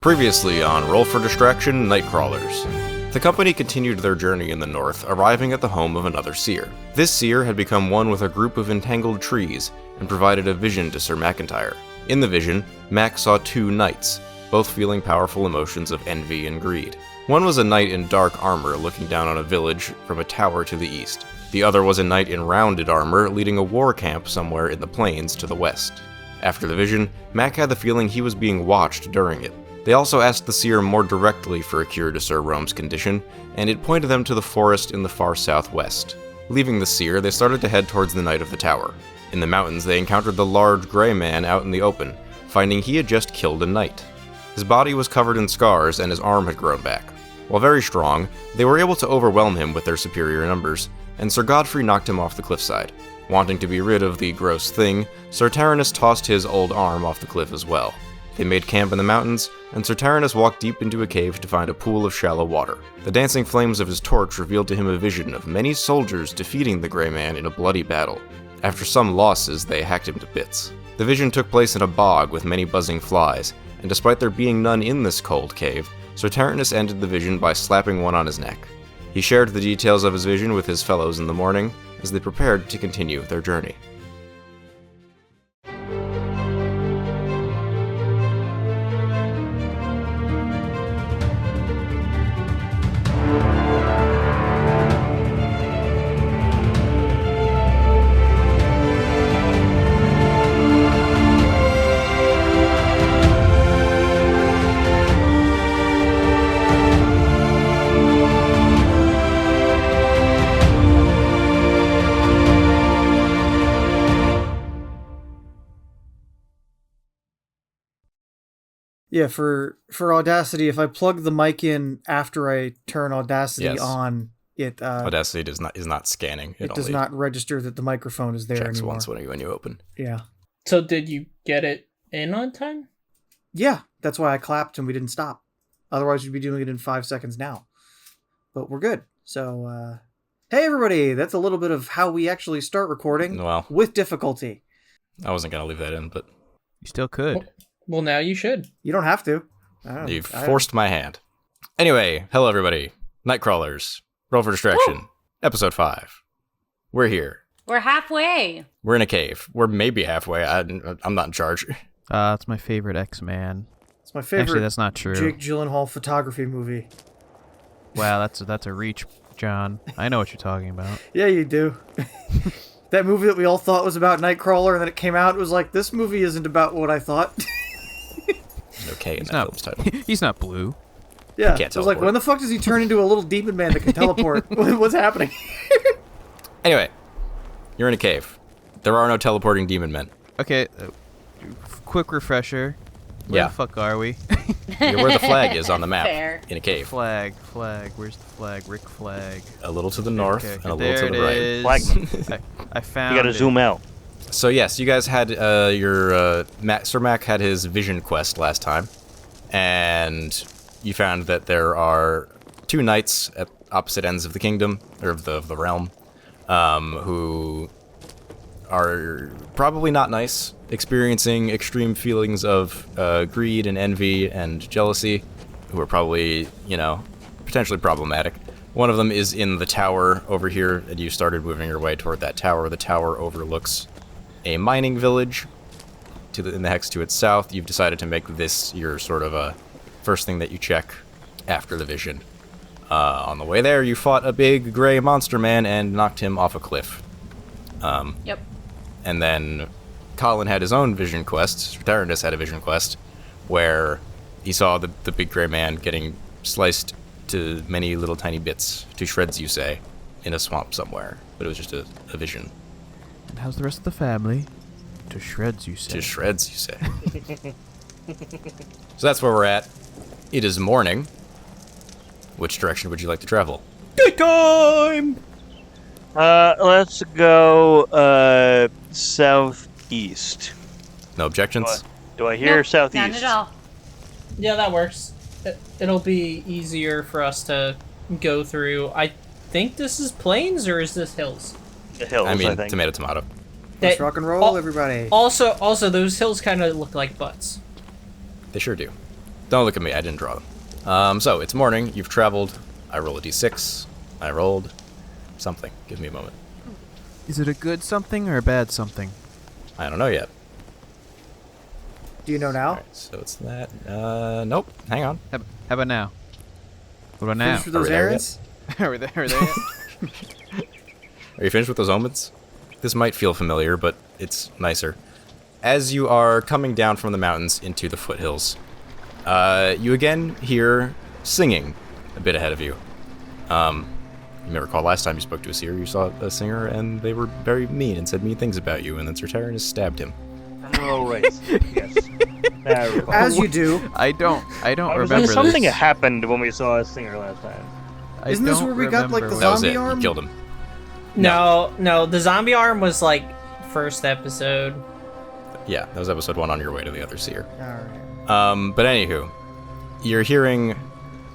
Previously on Roll for Distraction, Nightcrawlers. The company continued their journey in the north, arriving at the home of another seer. This seer had become one with a group of entangled trees and provided a vision to Sir McIntyre. In the vision, Mac saw two knights, both feeling powerful emotions of envy and greed. One was a knight in dark armor looking down on a village from a tower to the east. The other was a knight in rounded armor leading a war camp somewhere in the plains to the west. After the vision, Mac had the feeling he was being watched during it. They also asked the seer more directly for a cure to Sir Rome's condition, and it pointed them to the forest in the far southwest. Leaving the seer, they started to head towards the Knight of the Tower. In the mountains, they encountered the large gray man out in the open, finding he had just killed a knight. His body was covered in scars and his arm had grown back. While very strong, they were able to overwhelm him with their superior numbers, and Sir Godfrey knocked him off the cliffside. Wanting to be rid of the gross thing, Sir Taranis tossed his old arm off the cliff as well. They made camp in the mountains, and Sir Taranis walked deep into a cave to find a pool of shallow water. The dancing flames of his torch revealed to him a vision of many soldiers defeating the Grey Man in a bloody battle. After some losses, they hacked him to bits. The vision took place in a bog with many buzzing flies, and despite there being none in this cold cave, Sir Taranis ended the vision by slapping one on his neck. He shared the details of his vision with his fellows in the morning, as they prepared to continue their journey. Yeah, for Audacity, if I plug the mic in after I turn Audacity on, it Audacity is not scanning. It does not register that the microphone is there checks anymore. Once when you open. Yeah. So did you get it in on time? Yeah, that's why I clapped and we didn't stop. Otherwise, we'd be doing it in 5 seconds now. But we're good. So, hey everybody, that's a little bit of how we actually start recording with difficulty. I wasn't going to leave that in, but you still could. Well, now you should. You don't have to. You've forced my hand. Anyway, hello everybody. Nightcrawlers. Roll for Distraction. Woo! Episode 5. We're here. We're halfway. We're in a cave. We're maybe halfway. I'm not in charge. It's my favorite X-Man. It's my favorite. Actually, that's not true. Jake Gyllenhaal photography movie. Wow, that's a reach, John. I know what you're talking about. Yeah, you do. That movie that we all thought was about Nightcrawler, and then it came out, it was like, this movie isn't about what I thought. There's no K in that film's title. He's not blue. Yeah, I was like, when the fuck does he turn into a little demon man that can teleport? What's happening? Anyway, you're in a cave. There are no teleporting demon men. Okay, quick refresher. Where the fuck are we? You're where the flag is on the map. Fair. In a cave. Flag. Where's the flag? Rick Flag. A little to the north and a little there to the right. is. Flagman. I found You gotta zoom out. So yes, you guys had Sir Mac had his vision quest last time, and you found that there are two knights at opposite ends of the kingdom, or of the realm, who are probably not nice, experiencing extreme feelings of greed and envy and jealousy, who are probably, potentially problematic. One of them is in the tower over here, and you started moving your way toward that tower. The tower overlooks a mining village in the hex to its south. You've decided to make this your sort of a first thing that you check after the vision. On the way there, you fought a big gray monster man and knocked him off a cliff. Yep. And then Colin had his own vision quest. Taranis had a vision quest where he saw the big gray man getting sliced to many little tiny bits, to shreds, you say, in a swamp somewhere. But it was just a vision. And how's the rest of the family? To shreds, you say. To shreds, you say. So that's where we're at. It is morning. Which direction would you like to travel? Daytime! Let's go, southeast. No objections? Do I hear southeast? None at all. Yeah, that works. It'll be easier for us to go through. I think this is plains, or is this hills? The hills, I think. Tomato. Let's rock and roll, everybody. Also, those hills kind of look like butts. They sure do. Don't look at me, I didn't draw them. So, it's morning, you've traveled. I roll a d6. I rolled something. Give me a moment. Is it a good something or a bad something? I don't know yet. Do you know now? Alright, so it's that. Nope. Hang on. How about now? What about now? Finish with those errands? Are we there yet? Are you finished with those omens? This might feel familiar, but it's nicer. As you are coming down from the mountains into the foothills, you again hear singing a bit ahead of you. You may recall last time you spoke to a seer, you saw a singer, and they were very mean and said mean things about you, and then Sertarian stabbed him. Oh, right. Yes. I recall. As you do. I don't remember this. Something happened when we saw a singer last time. Isn't this where we got, like, the That was zombie it. arm? You killed him. No, the zombie arm was like first episode. Yeah, that was episode 1 on your way to the other seer. Alright. But anywho, you're hearing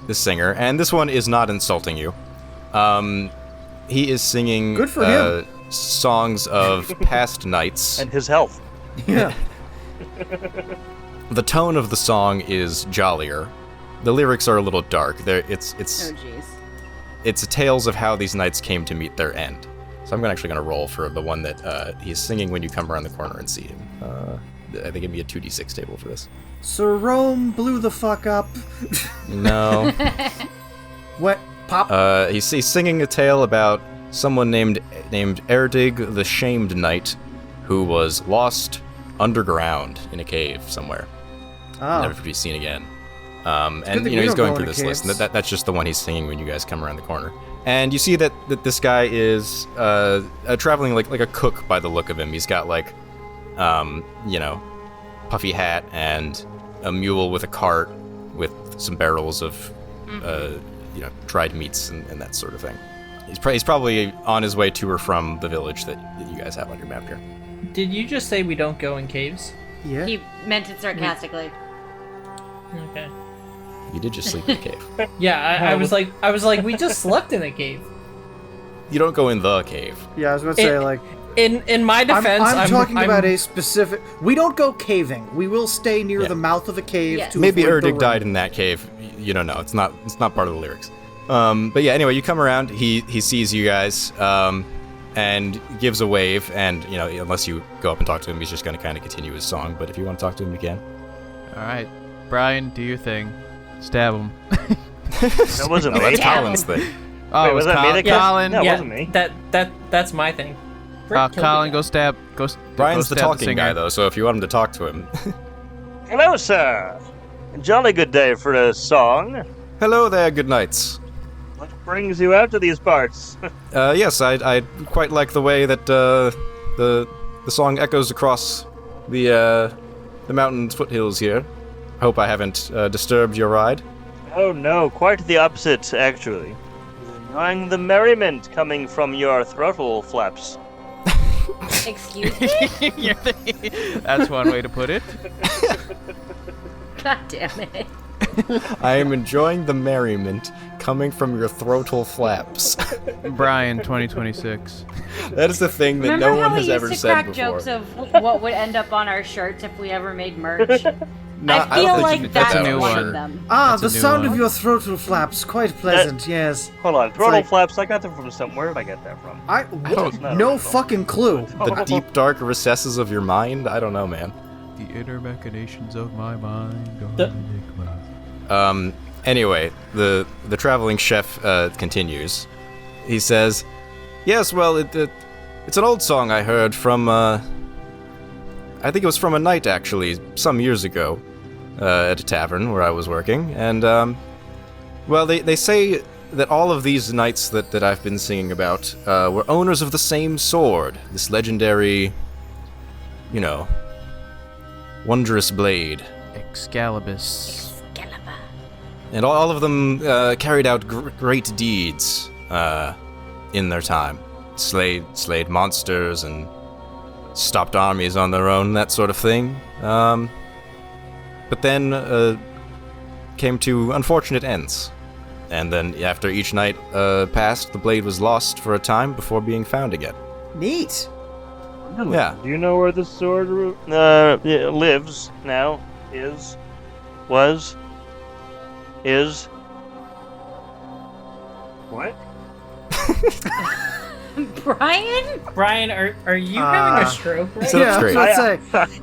this singer, and this one is not insulting you. He is singing Good for him. songs of past nights. And his health. Yeah. The tone of the song is jollier. The lyrics are a little dark. It's Oh, jeez. it's tales of how these nights came to meet their end. So I'm actually going to roll for the one that he's singing when you come around the corner and see him. I think it'd be a 2d6 table for this. Sir Rome blew the fuck up. No. What? Pop? He's singing a tale about someone named Erdig the Shamed Knight, who was lost underground in a cave somewhere. Oh. Never to be seen again. good And that you know we he's don't going go through into this list. caves. And that's just the one he's singing when you guys come around the corner. And you see that this guy is traveling like a cook by the look of him. He's got like, puffy hat and a mule with a cart with some barrels of, dried meats and that sort of thing. He's probably on his way to or from the village that you guys have on your map here. Did you just say we don't go in caves? Yeah. He meant it sarcastically. Okay. You did just sleep in a cave. Yeah, I was like, we just slept in a cave. You don't go in the cave. Yeah, I was about to say, like... In my defense, I'm talking about a specific... We don't go caving. We will stay near the mouth of a cave Yes. to Maybe avoid the Erdig rain. died in that cave. You don't know. It's not part of the lyrics. But yeah, anyway, you come around, he sees you guys, and gives a wave, and, unless you go up and talk to him, he's just going to kind of continue his song, but if you want to talk to him, you can. Alright, Brian, do your thing. Stab him. That wasn't me. That's Colin's thing. Oh, Wait, it was was that me that Colin? No, it yeah, wasn't me. That's my thing. Brick killed Colin, the go guy. stab. Brian's go the stab talking singer. guy, though, so if you want him to talk to him. Hello, sir. A jolly good day for a song. Hello there, good nights. What brings you out to these parts? Yes, I quite like the way that the song echoes across the mountain's foothills here. Hope I haven't disturbed your ride. Oh no, quite the opposite, actually. Enjoying the merriment coming from your throttle flaps. Excuse me? That's one way to put it. God damn it. I am enjoying the merriment coming from your throatal flaps. Brian, 2026. That is the thing that Remember no one how has we ever used to said crack before. jokes of what would end up on our shirts if we ever made merch? Not- I feel don't think like you could that's that's a new one one. of them. Ah, That's a the new sound one. of your throatal flaps. Quite pleasant, yes. Hold on, throttle like- flaps, I got them from somewhere. Where did I get that from? What? know. No fucking clue. The deep, dark recesses of your mind? I don't know, man. The inner machinations of my mind. The- Anyway, the traveling chef continues. He says, yes, well, it's an old song I heard from, I think it was from a night, actually, some years ago, at a tavern where I was working, and, well, they say that all of these knights that I've been singing about, were owners of the same sword, this legendary, wondrous blade. Excalibus. And all of them carried out great deeds in their time. Slayed monsters and stopped armies on their own, that sort of thing. But then came to unfortunate ends. And then after each night passed, the blade was lost for a time before being found again. Neat. Yeah. Do you know where the sword lives now? Was? is... What? Brian, are you having a stroke right Sit now? up straight. I was gonna say,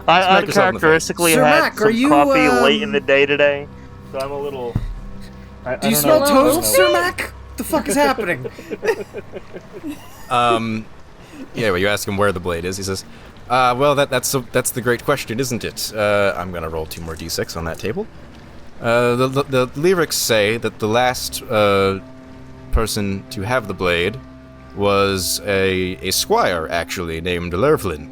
I Smack yourself in the face. uncharacteristically Sir had Mac, some are you, coffee late in the day today, so I'm a little... do you smell toast, Sir Mac? The fuck is happening? Yeah, well, you ask him where the blade is. He says, well, that's the great question, isn't it? I'm gonna roll 2 more d6 on that table. The lyrics say that the last person to have the blade was a squire, actually, named Lervlin.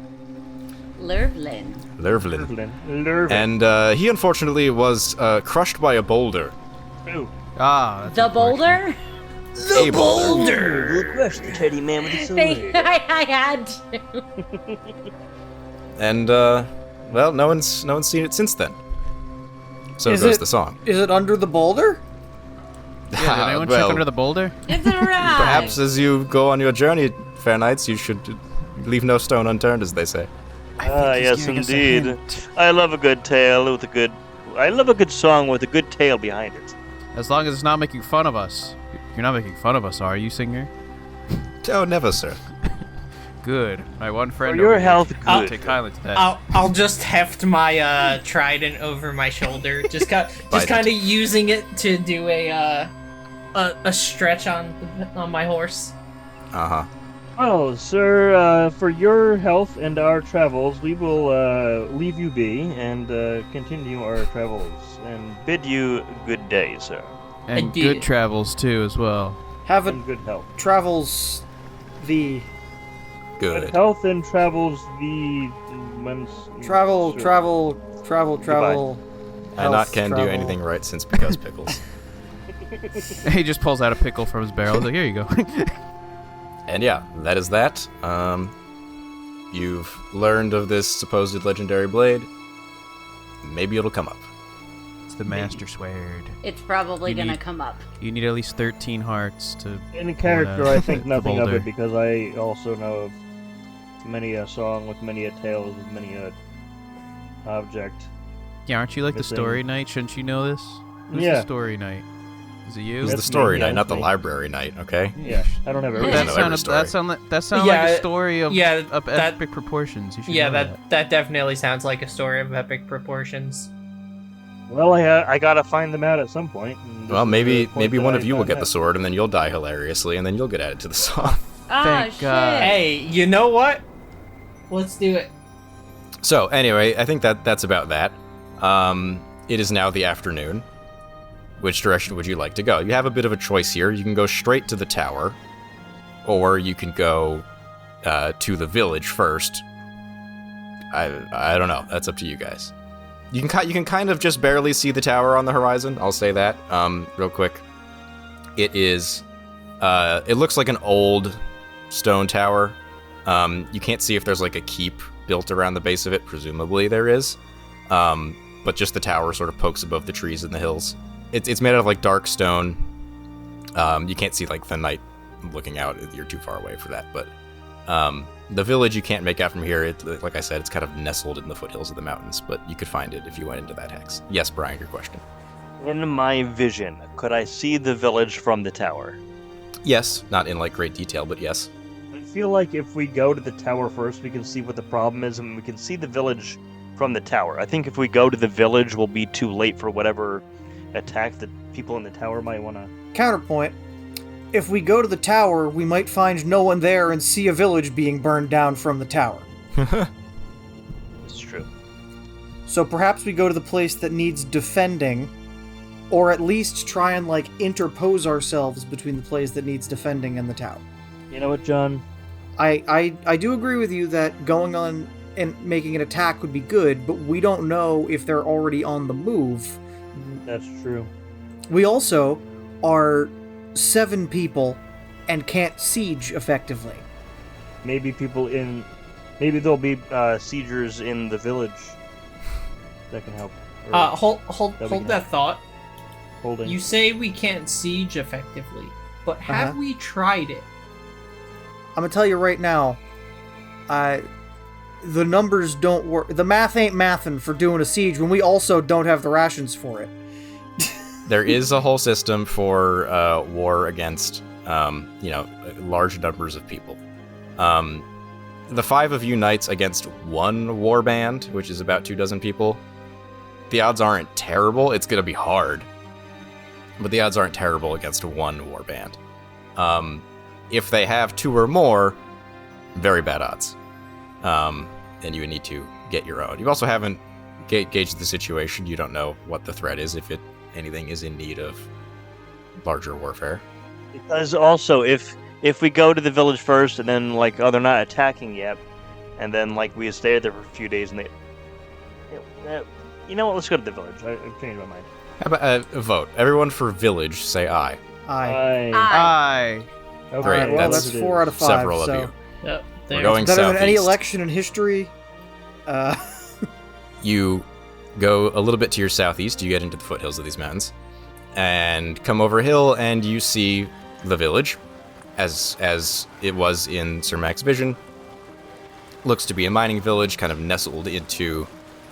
And he unfortunately was crushed by a boulder. Ooh. Ah, The boulder? A boulder. Good question, Teddy Man with the silver. I had to. And well, no one's seen it since then. So Is goes it- the song. Is it under the boulder? Yeah, did anyone check well, under the boulder? It's alright. Perhaps as you go on your journey, Fair Knights, you should leave no stone unturned, as they say. Ah, yes, indeed. I love a good tale with a good... I love a good song with a good tale behind it. As long as it's not making fun of us. You're not making fun of us, are you, singer? Oh, never, sir. Good. My one friend. For your over here health, should good. Take kindly to that. I'll just heft my trident over my shoulder, just kind of using it to do a stretch on my horse. Uh-huh. Well, sir, for your health and our travels, we will leave you be and continue our travels and bid you good day, sir. And did. good travels too, as well. Have it And good health. travels the Good. Health and travels the... travel. And not health, can do travel. anything right since because pickles. He just pulls out a pickle from his barrel. He's like, here you go. And yeah, that is that. You've learned of this supposed legendary blade. Maybe it'll come up. It's the Master Sword. It's probably You gonna need- come up. You need at least 13 hearts to... In character, Well, I think the nothing of boulder. it because I also know of many a song with many a tale with many a object. Yeah, aren't you like the Missing. story knight? Shouldn't you know this? Who's the Yeah. story knight? Is it you? It's the That's story me, night, yeah, not the me. library night, okay? Yeah, I don't have everything. That That sounded- sounded like Yeah, a story of yeah, of that- epic proportions. You should Yeah, know that definitely sounds like a story of epic proportions. Well, I gotta find them out at some point. and this Well, is maybe the point that one I of you will found get the out. sword, and then you'll die hilariously, and then you'll get added to the song. Ah, Thank shit. God. Hey, you know what? Let's do it. So anyway, I think that's about that. It is now the afternoon. Which direction would you like to go? You have a bit of a choice here. You can go straight to the tower, or you can go to the village first. I don't know. That's up to you guys. You can kind of just barely see the tower on the horizon. I'll say that real quick. It is. It looks like an old stone tower. You can't see if there's like a keep built around the base of it. Presumably there is. But just the tower sort of pokes above the trees in the hills. It's made out of like dark stone. You can't see like the night looking out. You're too far away for that. But the village you can't make out from here. Like I said, it's kind of nestled in the foothills of the mountains. But you could find it if you went into that hex. Yes, Brian, your question. In my vision, could I see the village from the tower? Yes, not in like great detail, but yes. I feel like if we go to the tower first, we can see what the problem is, and we can see the village from the tower. I think if we go to the village, we'll be too late for whatever attack that people in the tower might want to... Counterpoint. If we go to the tower, we might find no one there and see a village being burned down from the tower. It's true. So perhaps we go to the place that needs defending, or at least try and like interpose ourselves between the place that needs defending and the tower. You know what, John? I do agree with you that going on and making an attack would be good, but we don't know if they're already on the move. That's true. We also are 7 people and can't siege effectively. Maybe maybe there'll be siegers in the village that can help. Or Hold that we can that thought. holding. You say we can't siege effectively, but have Uh-huh. we tried it? I'm gonna tell you right now, the numbers don't work. The math ain't mathin' for doing a siege when we also don't have the rations for it. There is a whole system for war against, large numbers of people. The 5 of you knights against 1 war band, which is about 24 people, the odds aren't terrible. It's going to be hard, but the odds aren't terrible against 1 war band. If they have 2 or more, very bad odds. And you would need to get your own. You also haven't gauged the situation. You don't know what the threat is, if anything is in need of larger warfare. Because also, if we go to the village first and then, they're not attacking yet, and then, we stay there for a few days and they... You know what? Let's go to the village. I've changed my mind. How about a vote? Everyone for village, say aye. Aye. Aye. Okay, Great, well, that's 4 out of 5. Several so. of you. Yep. We're going Better southeast. than any election in history. You go a little bit to your southeast, you get into the foothills of these mountains, and come over a hill, and you see the village, as it was in Sir Mac's vision. Looks to be a mining village, kind of nestled into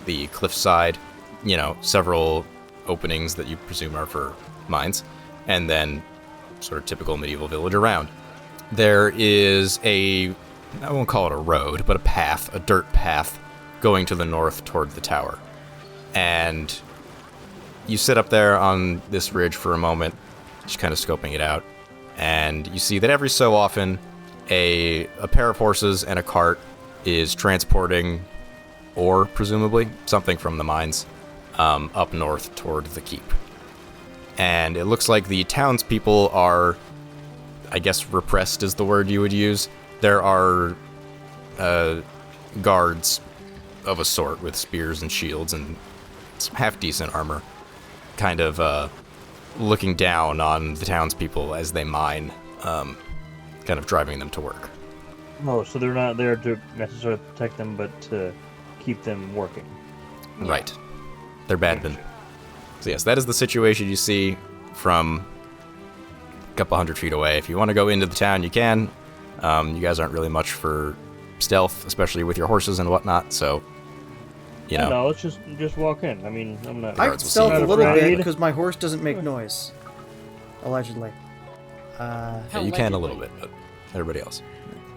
the cliffside. Several openings that you presume are for mines, and then sort of typical medieval village around. There is I won't call it a road, but a path, a dirt path, going to the north toward the tower. And you sit up there on this ridge for a moment, just kind of scoping it out, and you see that every so often a pair of horses and a cart is transporting ore, presumably, something from the mines, up north toward the keep. And it looks like the townspeople are, I guess repressed is the word you would use. There are guards of a sort with spears and shields and some half-decent armor, kind of looking down on the townspeople as they mine, kind of driving them to work. Oh, so they're not there to necessarily protect them, but to keep them working. Right. They're badmen. So yes, that is the situation you see from a couple 100 feet away. If you want to go into the town, you can. You guys aren't really much for stealth, especially with your horses and whatnot, so, No, let's just walk in. I mean, I'm not... I Guards will stealth see a you. little bit because my horse doesn't make noise. Allegedly. Yeah, you can a little bit, but everybody else.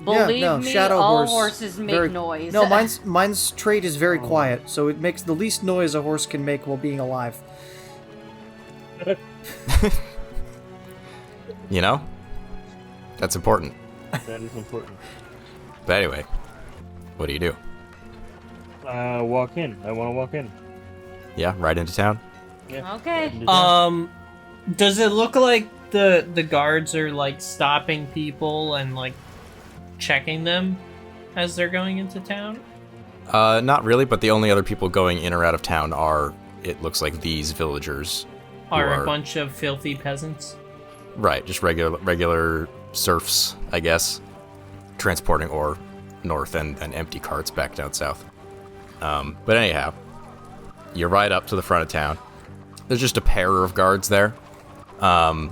Believe me, Shadow all horse, horses make very, noise. No, mine's trait is very quiet, so it makes the least noise a horse can make while being alive. That's important. That is important. But anyway, what do you do? Walk in. I want to walk in. Yeah, right into town? Yeah. Okay. Does it look like the guards are stopping people and checking them as they're going into town? Not really, but the only other people going in or out of town are, it looks like, these villagers. Are a bunch of filthy peasants? Right, just regular serfs, I guess, transporting ore north and then empty carts back down south. But anyhow, you ride up to the front of town. There's just a pair of guards there, and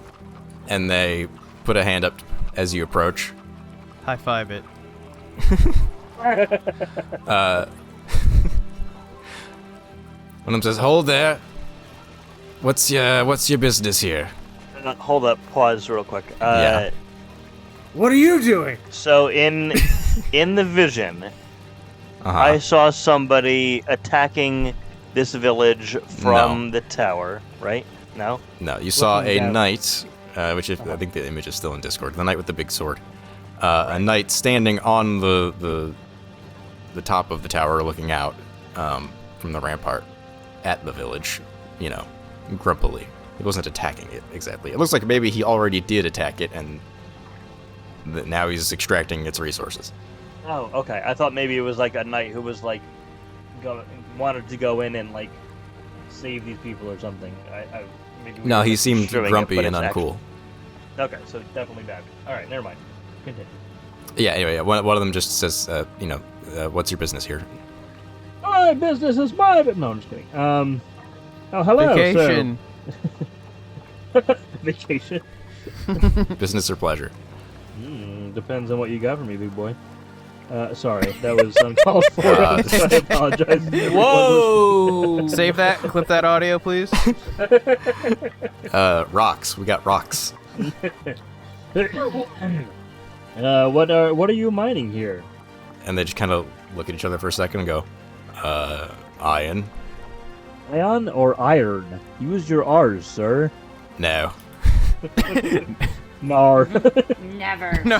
they put a hand up as you approach. High five it. One of them says, "Hold there. What's your business here?" Hold up. Pause real quick. Yeah. What are you doing? So in the vision, Uh-huh. I saw somebody attacking this village from the tower, right? No? No, you saw Looking a down. knight, I think the image is still in Discord, the knight with the big sword. A knight standing on the top of the tower looking out from the rampart at the village, grumpily. He wasn't attacking it, exactly. It looks like maybe he already did attack it, and now he's extracting its resources. Oh, okay. I thought maybe it was a knight who was wanted to go in and save these people or something. Maybe No, he seemed misconstruing it, grumpy but and it's uncool. Okay, so definitely bad. All right, never mind. Continue. Yeah, anyway, one of them just says, what's your business here? My business is my business. No, I'm just kidding. Oh, hello. Vacation. Vacation. Business or pleasure? Depends on what you got for me, big boy. Sorry, that was uncalled for. I apologize. Whoa! Save that. Clip that audio, please. Rocks. We got rocks. What are you mining here? And they just kind of look at each other for a second and go, iron? Ion or iron? Use your R's, sir. No. Nar. Never. No.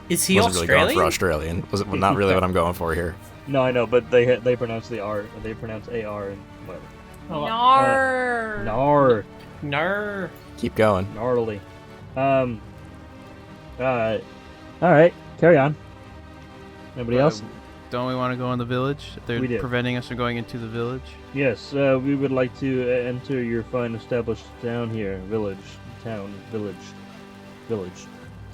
Is he Wasn't really going for Australian? Australian. Was it not really what I'm going for here? No, I know, but they pronounce the R. They pronounce AR and whatever. Nar. Nar. Nar. Keep going. Gnarly. All right, carry on. Anybody else? Don't we want to go in the village? They're We do. preventing us from going into the village. Yes, we would like to enter your fine established town here. Village.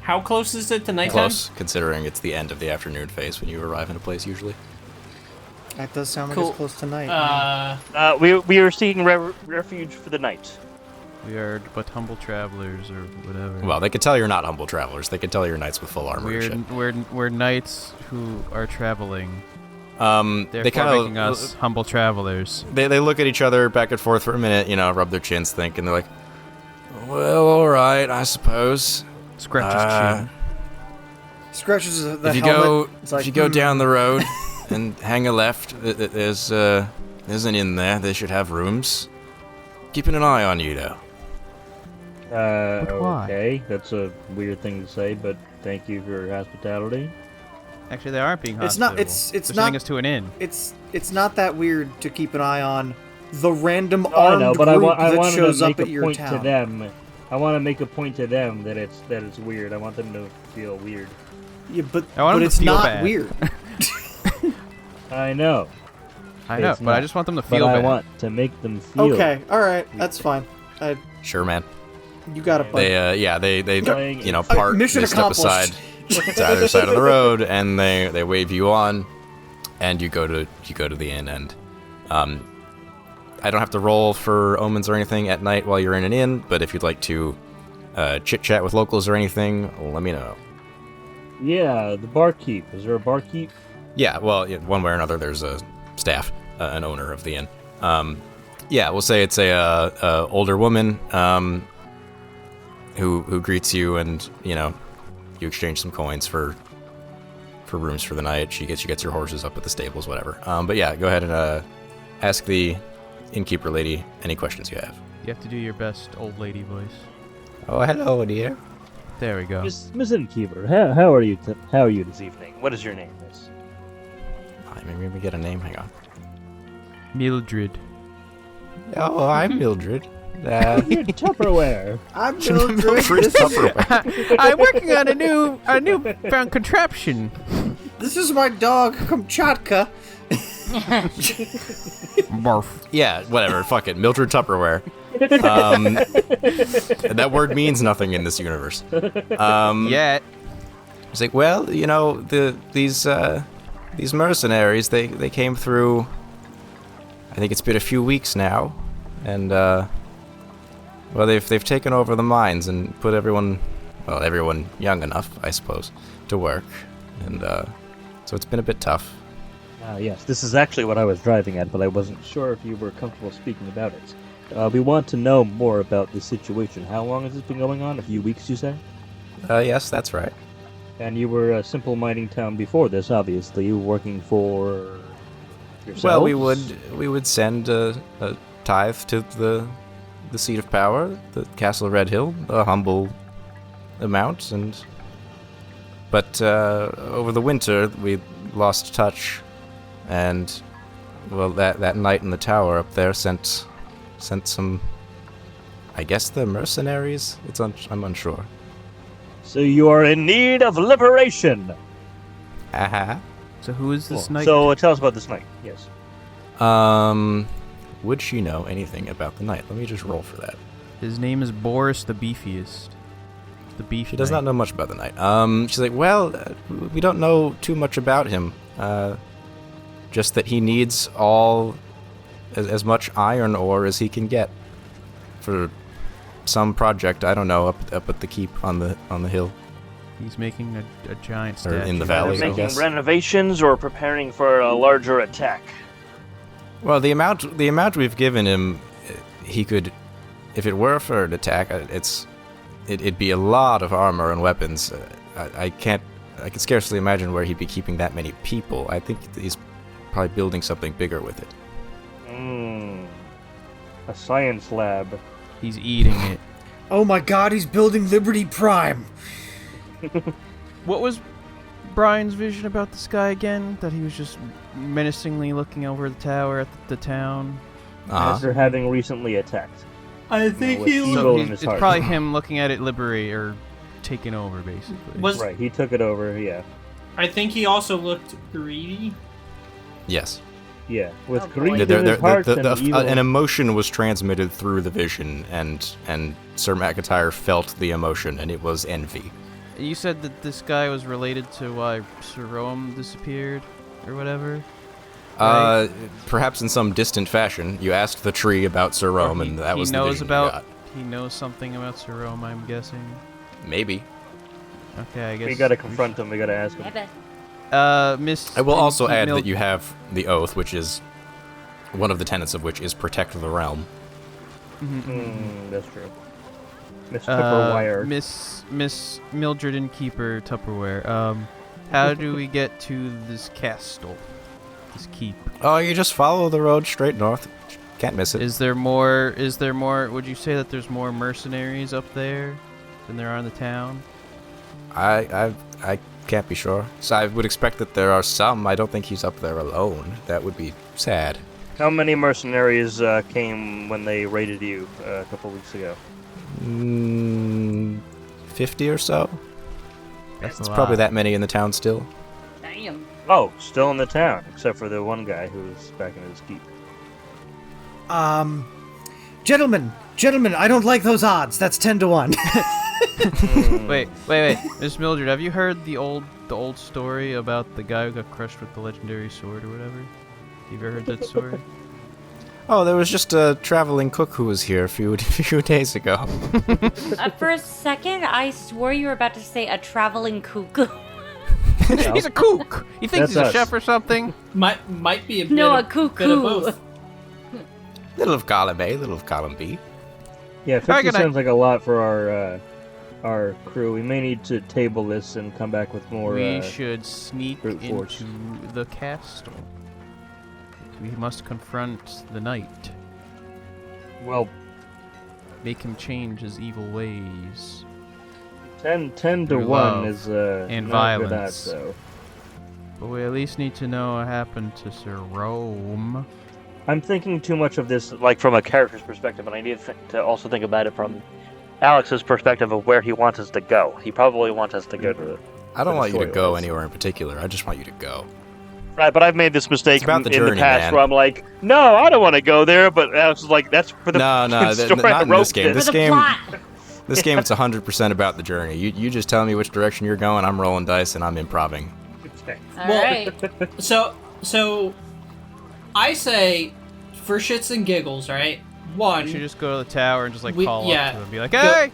How close is it to nighttime? Close, considering it's the end of the afternoon phase when you arrive in a place usually. That does sound like Cool. it's close to night. We are seeking refuge for the night. We are but humble travelers, or whatever. Well, they could tell you're not humble travelers. They could tell you're knights with full armor and shit. We're knights who are traveling. They Therefore kind making us humble travelers. They look at each other back and forth for a minute, rub their chins, think, and they're like, well, all right, I suppose. Scratch his chin. Scratches the If you helmet. go, It's like, if you go down the road and hang a left, there's an inn there. They should have rooms. Keeping an eye on you, though. But why? Okay, that's a weird thing to say, but thank you for your hospitality. Actually, they aren't being It's hospitable. not- it's They're not- sending us to an inn. It's not that weird to keep an eye on the random I armed know, but group I that wanted shows to up make at a your point town. to them. I want to make a point to them that it's weird. I want them to feel weird. Yeah, but I want them to it's feel not bad. weird. I know. I know, It's but I not. just want them to But feel I bad. want to make them feel. Okay, all right, that's fine. Sure, man. You got it, bud. They Playing part. mission they step aside accomplished. to either side of the road, and they wave you on, and you go to the inn. And I don't have to roll for omens or anything at night while you're in an inn, but if you'd like to chit chat with locals or anything, let me know. Yeah, the barkeep. Is there a barkeep? Yeah, well, one way or another, there's a staff, an owner of the inn. We'll say it's a older woman who greets you, and you exchange some coins for rooms for the night. She gets your horses up at the stables, whatever. But yeah, go ahead and ask the innkeeper lady any questions you have. You have to do your best old lady voice. Oh, hello, dear. There we go. Miss Innkeeper, how are you? How are you this evening? What is your name, Miss? Maybe we get a name. Hang on. Mildred. Oh, I'm Mildred. You're Tupperware. I'm Mildred Mildred. Tupperware. I'm working on a new found contraption. This is my dog, Kamchatka. Barf. Yeah, whatever. Fuck it. Mildred Tupperware. That word means nothing in this universe. Yet. It's like, well, these mercenaries, they came through. I think it's been a few weeks now, and they've taken over the mines and put everyone young enough, I suppose, to work, and so it's been a bit tough. Yes, this is actually what I was driving at, but I wasn't sure if you were comfortable speaking about it. We want to know more about the situation. How long has this been going on? A few weeks, you say? Yes, that's right. And you were a simple mining town before this, obviously. You were working for yourselves? Well, we would send a tithe to the seat of power, the Castle Red Hill, a humble amount, but over the winter we lost touch, and that night in the tower up there sent some, I guess, the mercenaries. I'm unsure. So you are in need of liberation. Haha. So who is this knight? So tell us about this knight. Yes. Would she know anything about the knight? Let me just roll for that. His name is Boris the Beefiest. The Beef. She does not know much about the knight. She's like, well, we don't know too much about him. Just that he needs as much iron ore as he can get for some project. I don't know, up at the keep on the hill. He's making a giant statue. Or in the valley, Either I making guess. renovations or preparing for a larger attack. Well, the amount we've given him, he could, if it were for an attack, it'd be a lot of armor and weapons. I can scarcely imagine where he'd be keeping that many people. I think he's probably building something bigger with it. A science lab. He's eating it. Oh my god, he's building Liberty Prime! What was Brian's vision about the sky again? That he was just menacingly looking over the tower at the town? After having recently attacked. I think It's probably him looking at it liberate or taking over, basically. Right, he took it over, yeah. I think he also looked greedy. Yes. Yeah, with boy. greed in his heart and evil. An emotion was transmitted through the vision, and Sir McIntyre felt the emotion, and it was envy. You said that this guy was related to why Sir Rome disappeared, or whatever? Right? Perhaps in some distant fashion. You asked the tree about Sir Rome, and that was the vision you got. He knows something about Sir Rome, I'm guessing. Maybe. Okay, I guess... We gotta confront him, we gotta ask him. Miss... I will also add that you have the oath, which is one of the tenets of which is protect the realm. That's true. Miss Tupperware. Miss Mildred Innkeeper Tupperware. How do we get to this castle? This keep? Oh, you just follow the road straight north. Can't miss it. Is there more? Would you say that there's more mercenaries up there than there are in the town? I can't be sure. So I would expect that there are some. I don't think he's up there alone. That would be sad. How many mercenaries came when they raided you a couple weeks ago? 50 or so. That's probably that many in the town still. Damn. Oh, still in the town, except for the one guy who was back in his keep. Gentlemen, I don't like those odds. That's 10 to 1. Wait. Miss Mildred, have you heard the old story about the guy who got crushed with the legendary sword or whatever? You ever heard that story? Oh, there was just a traveling cook who was here a few days ago. For a second, I swore you were about to say a traveling cuckoo. He's a kook. He thinks That's he's a us. chef or something. Might be a bit No, a of cuckoo. both. Little of column A, little of column B. Yeah, 50 Alright, good sounds like a lot for our crew. We may need to table this and come back with more. We should sneak brute force. into the castle. We must confront the knight. Well, Make him change his evil ways. 10 to Through 1 love is and not good violence. odds, though. But we at least need to know what happened to Sir Rome. I'm thinking too much of this, like from a character's perspective, and I need to also think about it from Alex's perspective of where he wants us to go. He probably wants us to go to. I don't the want you to go story-wise. anywhere in particular. I just want you to go. Right, but I've made this mistake It's about in the the journey, past man. where I'm like, no, I don't want to go there, but Alex is like, that's for the No, story. not in I wrote this game. For This the game, plot. this game, it's 100% about the journey. You just tell me which direction you're going. I'm rolling dice and I'm improving. All Well, right. So, I say, for shits and giggles, right? We should just go to the tower and just like call yeah. up to him and be like, hey!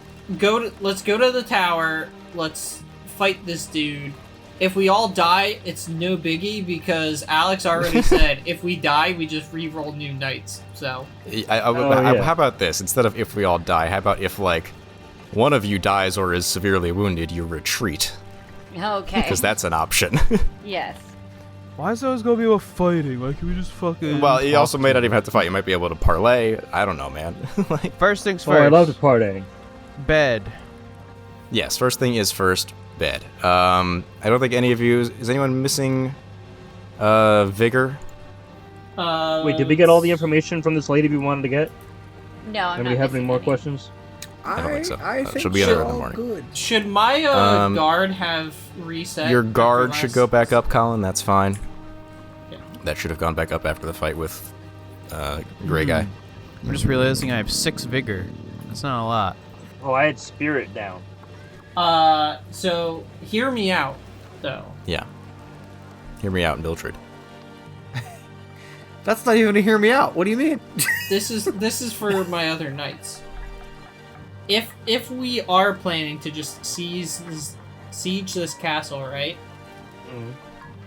Let's go to the tower. Let's fight this dude. If we all die, it's no biggie because Alex already said if we die, we just re-roll new knights. So How about this? Instead of if we all die, how about if, like, one of you dies or is severely wounded, you retreat? Okay. Because that's an option. Yes. Why is it always gonna be about fighting? Why can't we just fucking... Well, you also may not even have to fight. You might be able to parlay. I don't know, man. Like, First things Oh, first. I love the partying. Bed. yes, first thing is first, bed. I don't think any of you... Is anyone missing vigor? Wait, did we get all the information from this lady we wanted to get? No, I'm And not we have any missing more any. questions? I don't think so. I think She'll be there in the all morning. good. should my guard have reset? Your after guard should last- go back up, Colin. That's fine. Yeah. That should have gone back up after the fight with Gray Guy. I'm just realizing I have 6 vigor. That's not a lot. Oh, I had spirit down. So hear me out, though. Yeah. Hear me out, Mildred. That's not even to hear me out. What do you mean? This is for my other knights. If we are planning to just seize siege this castle, right?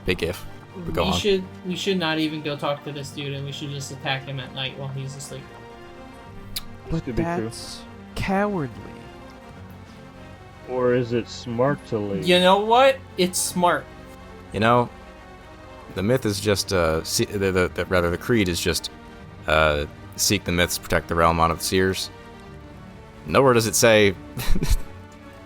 Big if. But go on. We should not even go talk to this dude, and we should just attack him at night while he's asleep. But that's cowardly. Or is it smart to leave? You know what? It's smart. You know, the myth is just the creed is just seek the myths, protect the realm, honor the seers. Nowhere does it say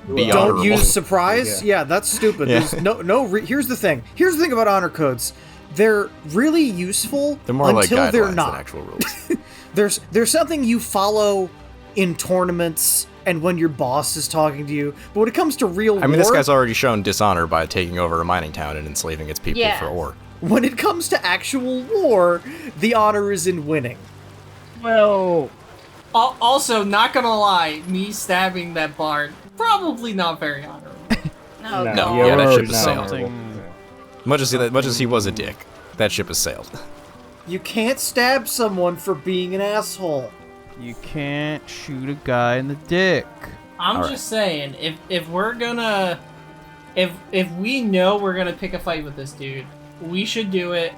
be Don't honorable. use surprise. Yeah, that's stupid. Yeah. There's here's the thing. Here's the thing about honor codes. They're really useful They're more like until guidelines they're than not. actual rules. There's something you follow in tournaments and when your boss is talking to you, but when it comes to real war, This guy's already shown dishonor by taking over a mining town and enslaving its people Yes. for ore. when it comes to actual war, the honor is in winning. Well, Also, not gonna lie, me stabbing that bard, probably not very honorable. Oh, no, No, you're yeah, that ship already has sailed. honorable. Much as he was a dick, that ship has sailed. You can't stab someone for being an asshole. You can't shoot a guy in the dick. I'm All just saying, if we're gonna, if we know we're gonna pick a fight with this dude, we should do it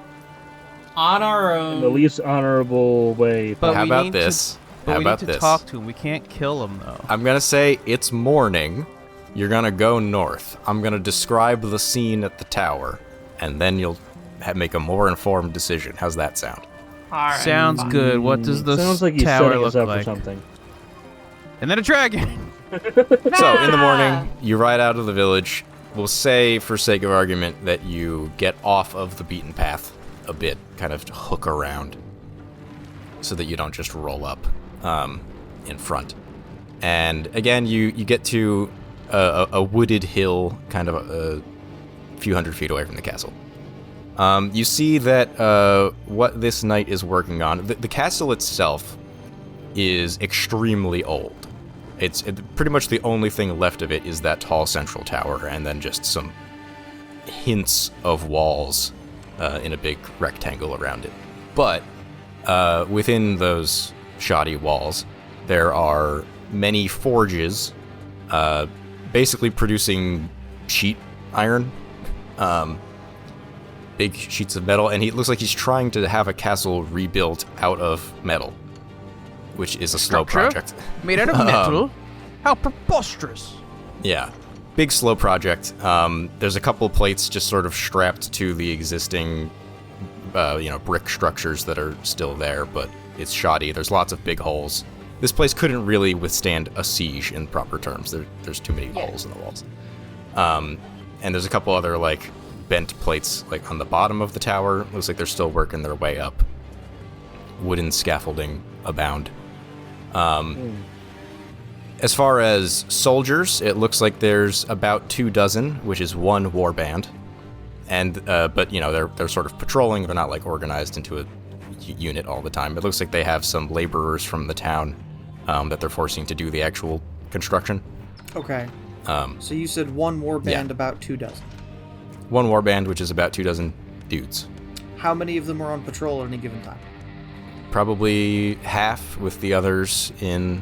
on our In own. the least honorable way. But How we about need this? But How we about need to this? talk to him. We can't kill him, though. I'm gonna say it's morning. You're gonna go north. I'm gonna describe the scene at the tower, and then you'll make a more informed decision. How's that sound? Alright, Sounds fine. good. What does the Sounds like he's tower setting look us up like? for something. And then a dragon. So in the morning, you ride out of the village. We'll say, for sake of argument, that you get off of the beaten path a bit, kind of hook around, so that you don't just roll up in front. And again, you get to a wooded hill, kind of a few hundred feet away from the castle. You see that what this knight is working on, the castle itself is extremely old. It's pretty much the only thing left of it is that tall central tower, and then just some hints of walls in a big rectangle around it. But within those shoddy walls, there are many forges, basically producing sheet iron, big sheets of metal, and it looks like he's trying to have a castle rebuilt out of metal, which is a slow project. Made out of metal? How preposterous. Yeah, big slow project. There's a couple plates just sort of strapped to the existing, brick structures that are still there, but it's shoddy. There's lots of big holes. This place couldn't really withstand a siege in proper terms. There's too many holes in the walls. And there's a couple other, bent plates, on the bottom of the tower. Looks like they're still working their way up. Wooden scaffolding abound. As far as soldiers, it looks like there's about 24, which is one war band. And, but, they're sort of patrolling. They're not, organized into a unit all the time. It looks like they have some laborers from the town that they're forcing to do the actual construction. Okay. So you said one war band, Yeah. about 24. One war band, which is about 24 dudes. How many of them are on patrol at any given time? Probably half, with the others in,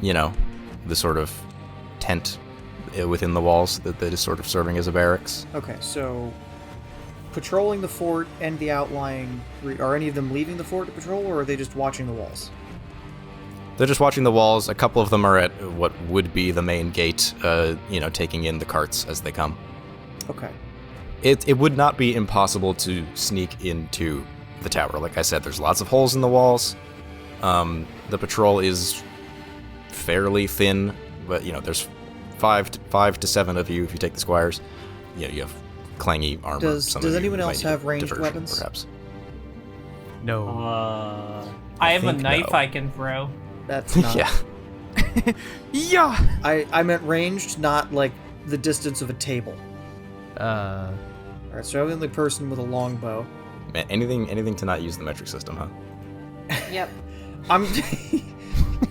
the sort of tent within the walls that is sort of serving as a barracks. Okay, so patrolling the fort and the outlying... Are any of them leaving the fort to patrol, or are they just watching the walls? They're just watching the walls. A couple of them are at what would be the main gate, taking in the carts as they come. Okay. It would not be impossible to sneak into the tower. Like I said, there's lots of holes in the walls. The patrol is fairly thin, but there's five to seven of you if you take the squires. You have clangy armor. Does Some of you anyone might else need have ranged diversion, weapons? Perhaps. No. I have a think knife no. I can throw. That's not... Yeah. Yeah. I meant ranged, not the distance of a table. Alright, so I'm the only person with a longbow. Man, anything to not use the metric system, huh? Yep. I'm...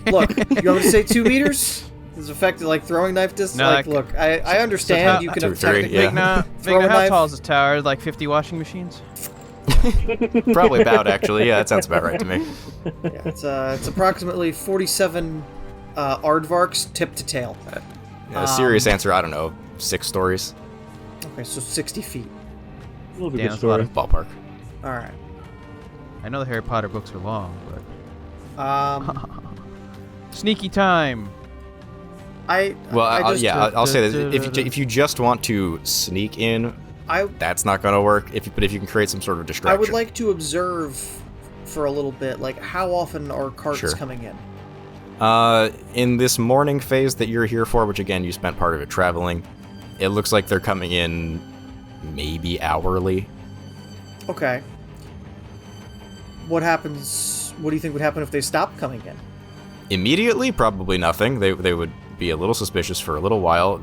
Look, you want me to say 2 meters? Is effective throwing knife distance? No, Look, I understand you can Two, have three, technically yeah. throw a Vigna, how knife. tall is this tower? 50 washing machines? Probably about, actually. Yeah, that sounds about right to me. Yeah, it's approximately 47 aardvarks tip to tail. Serious answer, I don't know. 6 stories. Okay, so 60 feet. A little bit Damn, good that's a lot story. of- Ballpark. All right. I know the Harry Potter books are long, but sneaky time. I'll say this: if you just want to sneak in, that's not gonna work. But if you can create some sort of distraction, I would like to observe for a little bit, like how often are carts Sure. coming in? In this morning phase that you're here for, which again you spent part of it traveling, it looks like they're coming in maybe hourly. Okay. What happens? What do you think would happen if they stopped coming in? Immediately, probably nothing. They would be a little suspicious for a little while.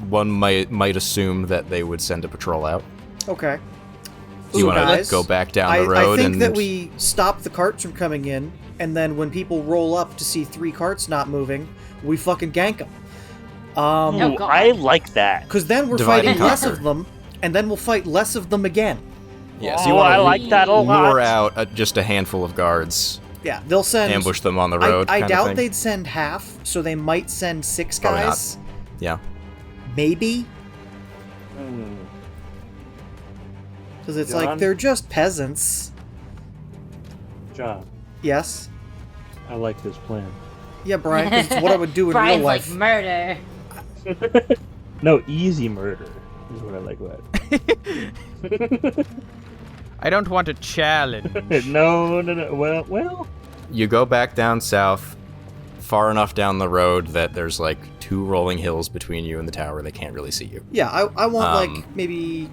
One might assume that they would send a patrol out. Okay. Do you want guys, to go back down the road? I think that we stop the carts from coming in, and then when people roll up to see 3 carts not moving, we fucking gank them. Ooh, I like that. Because then we're Divide and fighting less conquer. of them, and then we'll fight less of them again. Yeah, so you want I to like that a lot. lure out just a handful of guards, Yeah, they'll send... ambush them on the road. I kind of doubt thing. they'd send half, so they might send 6 Probably not. guys. Yeah. Maybe. Because it's like, John? they're just peasants. John, Yes? I like this plan. Yeah, Brian, 'cause it's what I would do in real Brian's life. like murder. No, easy murder is what I like about it. I don't want a challenge. No. Well. You go back down south, far enough down the road that there's like 2 rolling hills between you and the tower. They can't really see you. Yeah, I want like maybe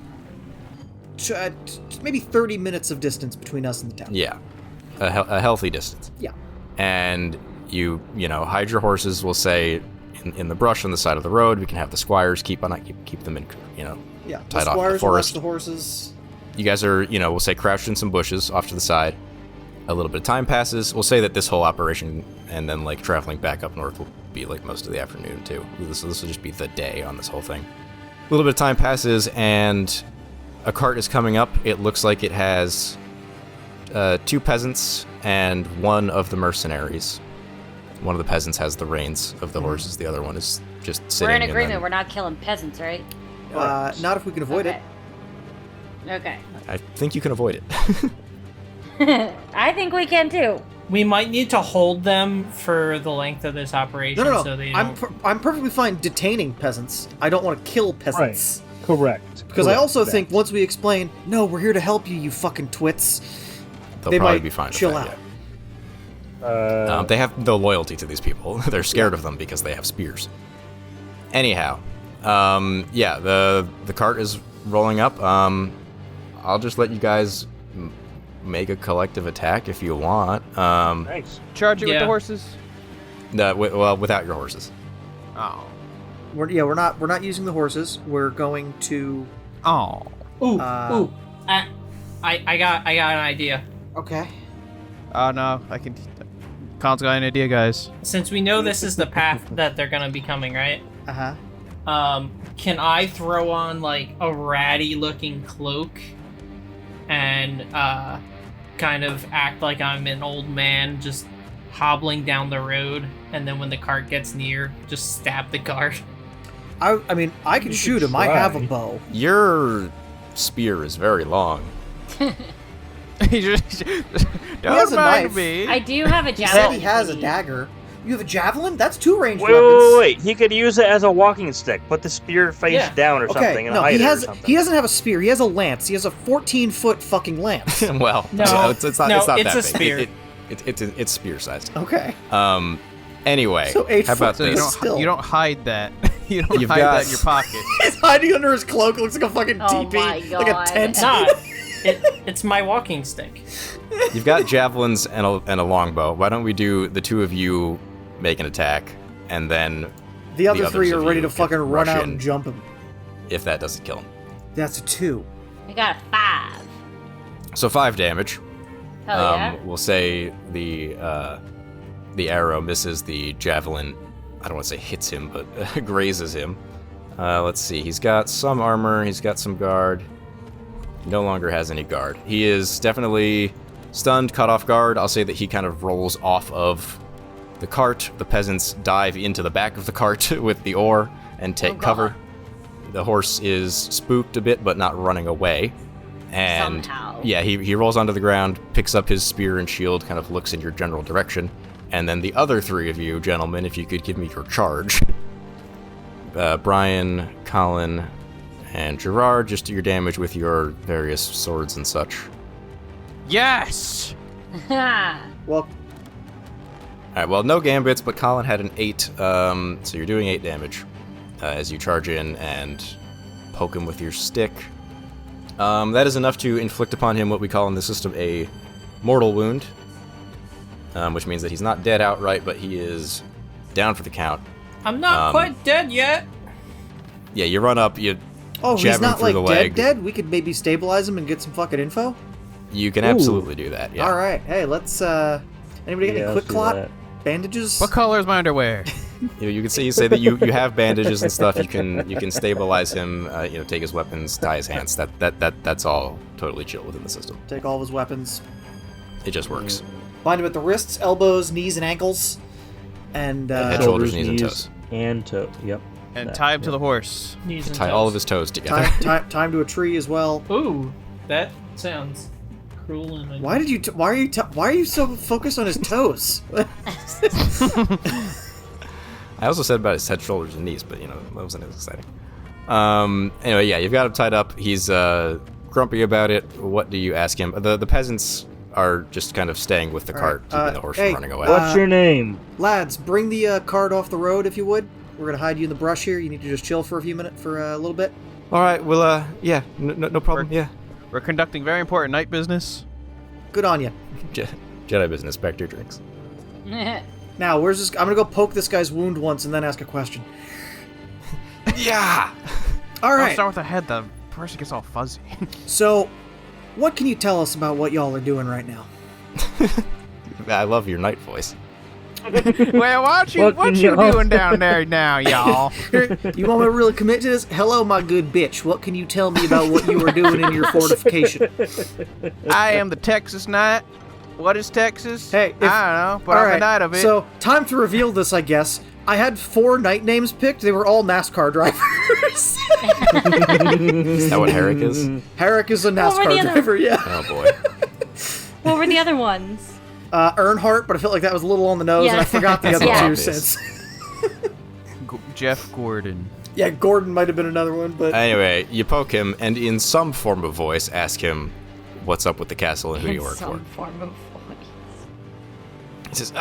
30 minutes of distance between us and the town. Yeah, a healthy distance. Yeah. And you hide your horses. We'll say in the brush on the side of the road. We can have the squires keep them in, Yeah. tied The off in the squires will watch forest. the horses. You guys are, we'll say crouched in some bushes off to the side. A little bit of time passes. We'll say that this whole operation and then like traveling back up north will be like most of the afternoon too. This will just be the day on this whole thing. A little bit of time passes and a cart is coming up. It looks like it has 2 peasants and 1 of the mercenaries. One of the peasants has the reins of the horses. The other one is just sitting. We're in and agreement. then- We're not killing peasants, right? Not if we can avoid Okay. Okay. I think you can avoid it. I think we can too. We might need to hold them for the length of this it. operation No. so they I'm don't... I'm perfectly fine detaining peasants. I don't want to kill peasants. Correct. Because I also Correct. think once we explain, no, we're here to help you, you fucking twits. They'll They probably might be fine. chill with out. that, yeah. They have no loyalty to these people. They're scared of them because they have spears. Anyhow, the cart is rolling up. I'll just let you guys make a collective attack if you want. Thanks. Charge it with Yeah. the horses. Without your horses. Oh. We're not using the horses. We're going to. Oh. Ooh. I got an idea. Okay. Oh no, I can. Khan's got an idea, guys. Since we know this is the path that they're gonna be coming, right? Can I throw on like a ratty looking cloak and kind of act like I'm an old man just hobbling down the road, and then when the cart gets near, just stab the cart? I mean, I can shoot him. I have a bow. Your spear is very long. He just don't has a mind knife. me. I do have a He said javelin. he has a dagger. You have a javelin? That's 2 ranged Wait, weapons. wait. He could use it as a walking stick. Put the spear face Yeah. down or Okay, something and no, hide he it has. or something. He doesn't have a spear. He has a lance. He has a 14-foot fucking lance. Well, No, it's not. no, it's not it's that a big. spear. It's spear sized. Okay. Anyway, So 8 how about foot So you this? don't Still. you don't hide that. You don't You've hide got- that in your pocket. He's hiding under his cloak. Looks like a fucking Oh teepee, my like a God. tent. Nah, it's my walking stick. You've got javelins and a longbow. Why don't we do the 2 of you make an attack, and then The other others 3 are of ready you to fucking can run rush out in and jump him. if that doesn't kill him. That's a 2. I got a 5. So 5 damage. Hell yeah. We'll say the arrow misses the javelin. I don't want to say hits him, but grazes him. Let's see. He's got some armor. He's got some guard. No longer has any guard. He is definitely stunned, caught off guard. I'll say that he kind of rolls off of the cart. The peasants dive into the back of the cart with the oar and take Oh, God. cover. The horse is spooked a bit, but not running away. And Somehow. yeah, he rolls onto the ground, picks up his spear and shield, kind of looks in your general direction. And then the other three of you, gentlemen, if you could give me your charge. Brian, Colin, and Gerard, just do your damage with your various swords and such. Yes! Well, Alright, well, no gambits, but Colin had an 8, so you're doing 8 damage as you charge in and poke him with your stick. That is enough to inflict upon him what we call in the system a mortal wound, which means that he's not dead outright, but he is down for the count. I'm not quite dead yet. Yeah, you run up, you oh, jab he's him not through like the leg. dead. We could maybe stabilize him and get some fucking info. You can absolutely do that, yeah. All right, hey, let's. Anybody got any quick clot bandages? What color is my underwear? You can say that you have bandages and stuff. You can stabilize him. Take his weapons, tie his hands. That's all totally chill within the system. Take all of his weapons. It just works. Bind him at the wrists, elbows, knees, and ankles, and Head, shoulders, knees, and toes. And toe. Yep. And tie him to the horse. Knees and Tie toes. all of his toes together. tie him to a tree as well. Ooh, that sounds cruel and. Why are you so focused on his toes? I also said about his head, shoulders, and knees, but that wasn't as exciting. Anyway, yeah, you've got him tied up. He's grumpy about it. What do you ask him? The peasants are just kind of staying with the cart, keeping the horse from running away. What's your name? Lads, bring the cart off the road if you would. We're gonna hide you in the brush here. You need to just chill for a little bit. All right, well, yeah, no problem. Yeah, We're conducting very important night business. Good on you. Jedi business. Back to your drinks. Now, where's this? I'm gonna go poke this guy's wound once and then ask a question. Yeah. All I'll right. start with the head. The person gets all fuzzy. So, what can you tell us about what y'all are doing right now? I love your night voice. Well, what you doing down there now, y'all? You want me to really commit to this? Hello, my good bitch. What can you tell me about what you are doing in your fortification? I am the Texas Knight. What is Texas? Hey, I don't know, but I'm the knight of it. So, time to reveal this, I guess. I had 4 knight names picked. They were all NASCAR drivers. Is that what Herrick is? Herrick is a NASCAR driver, yeah. Oh boy. What were the other ones? Earnhardt, but I felt like that was a little on the nose, and I forgot the other two since. Jeff Gordon. Yeah, Gordon might have been another one, but... Anyway, you poke him, and in some form of voice, ask him what's up with the castle and who you work for. Some form of voice. He says,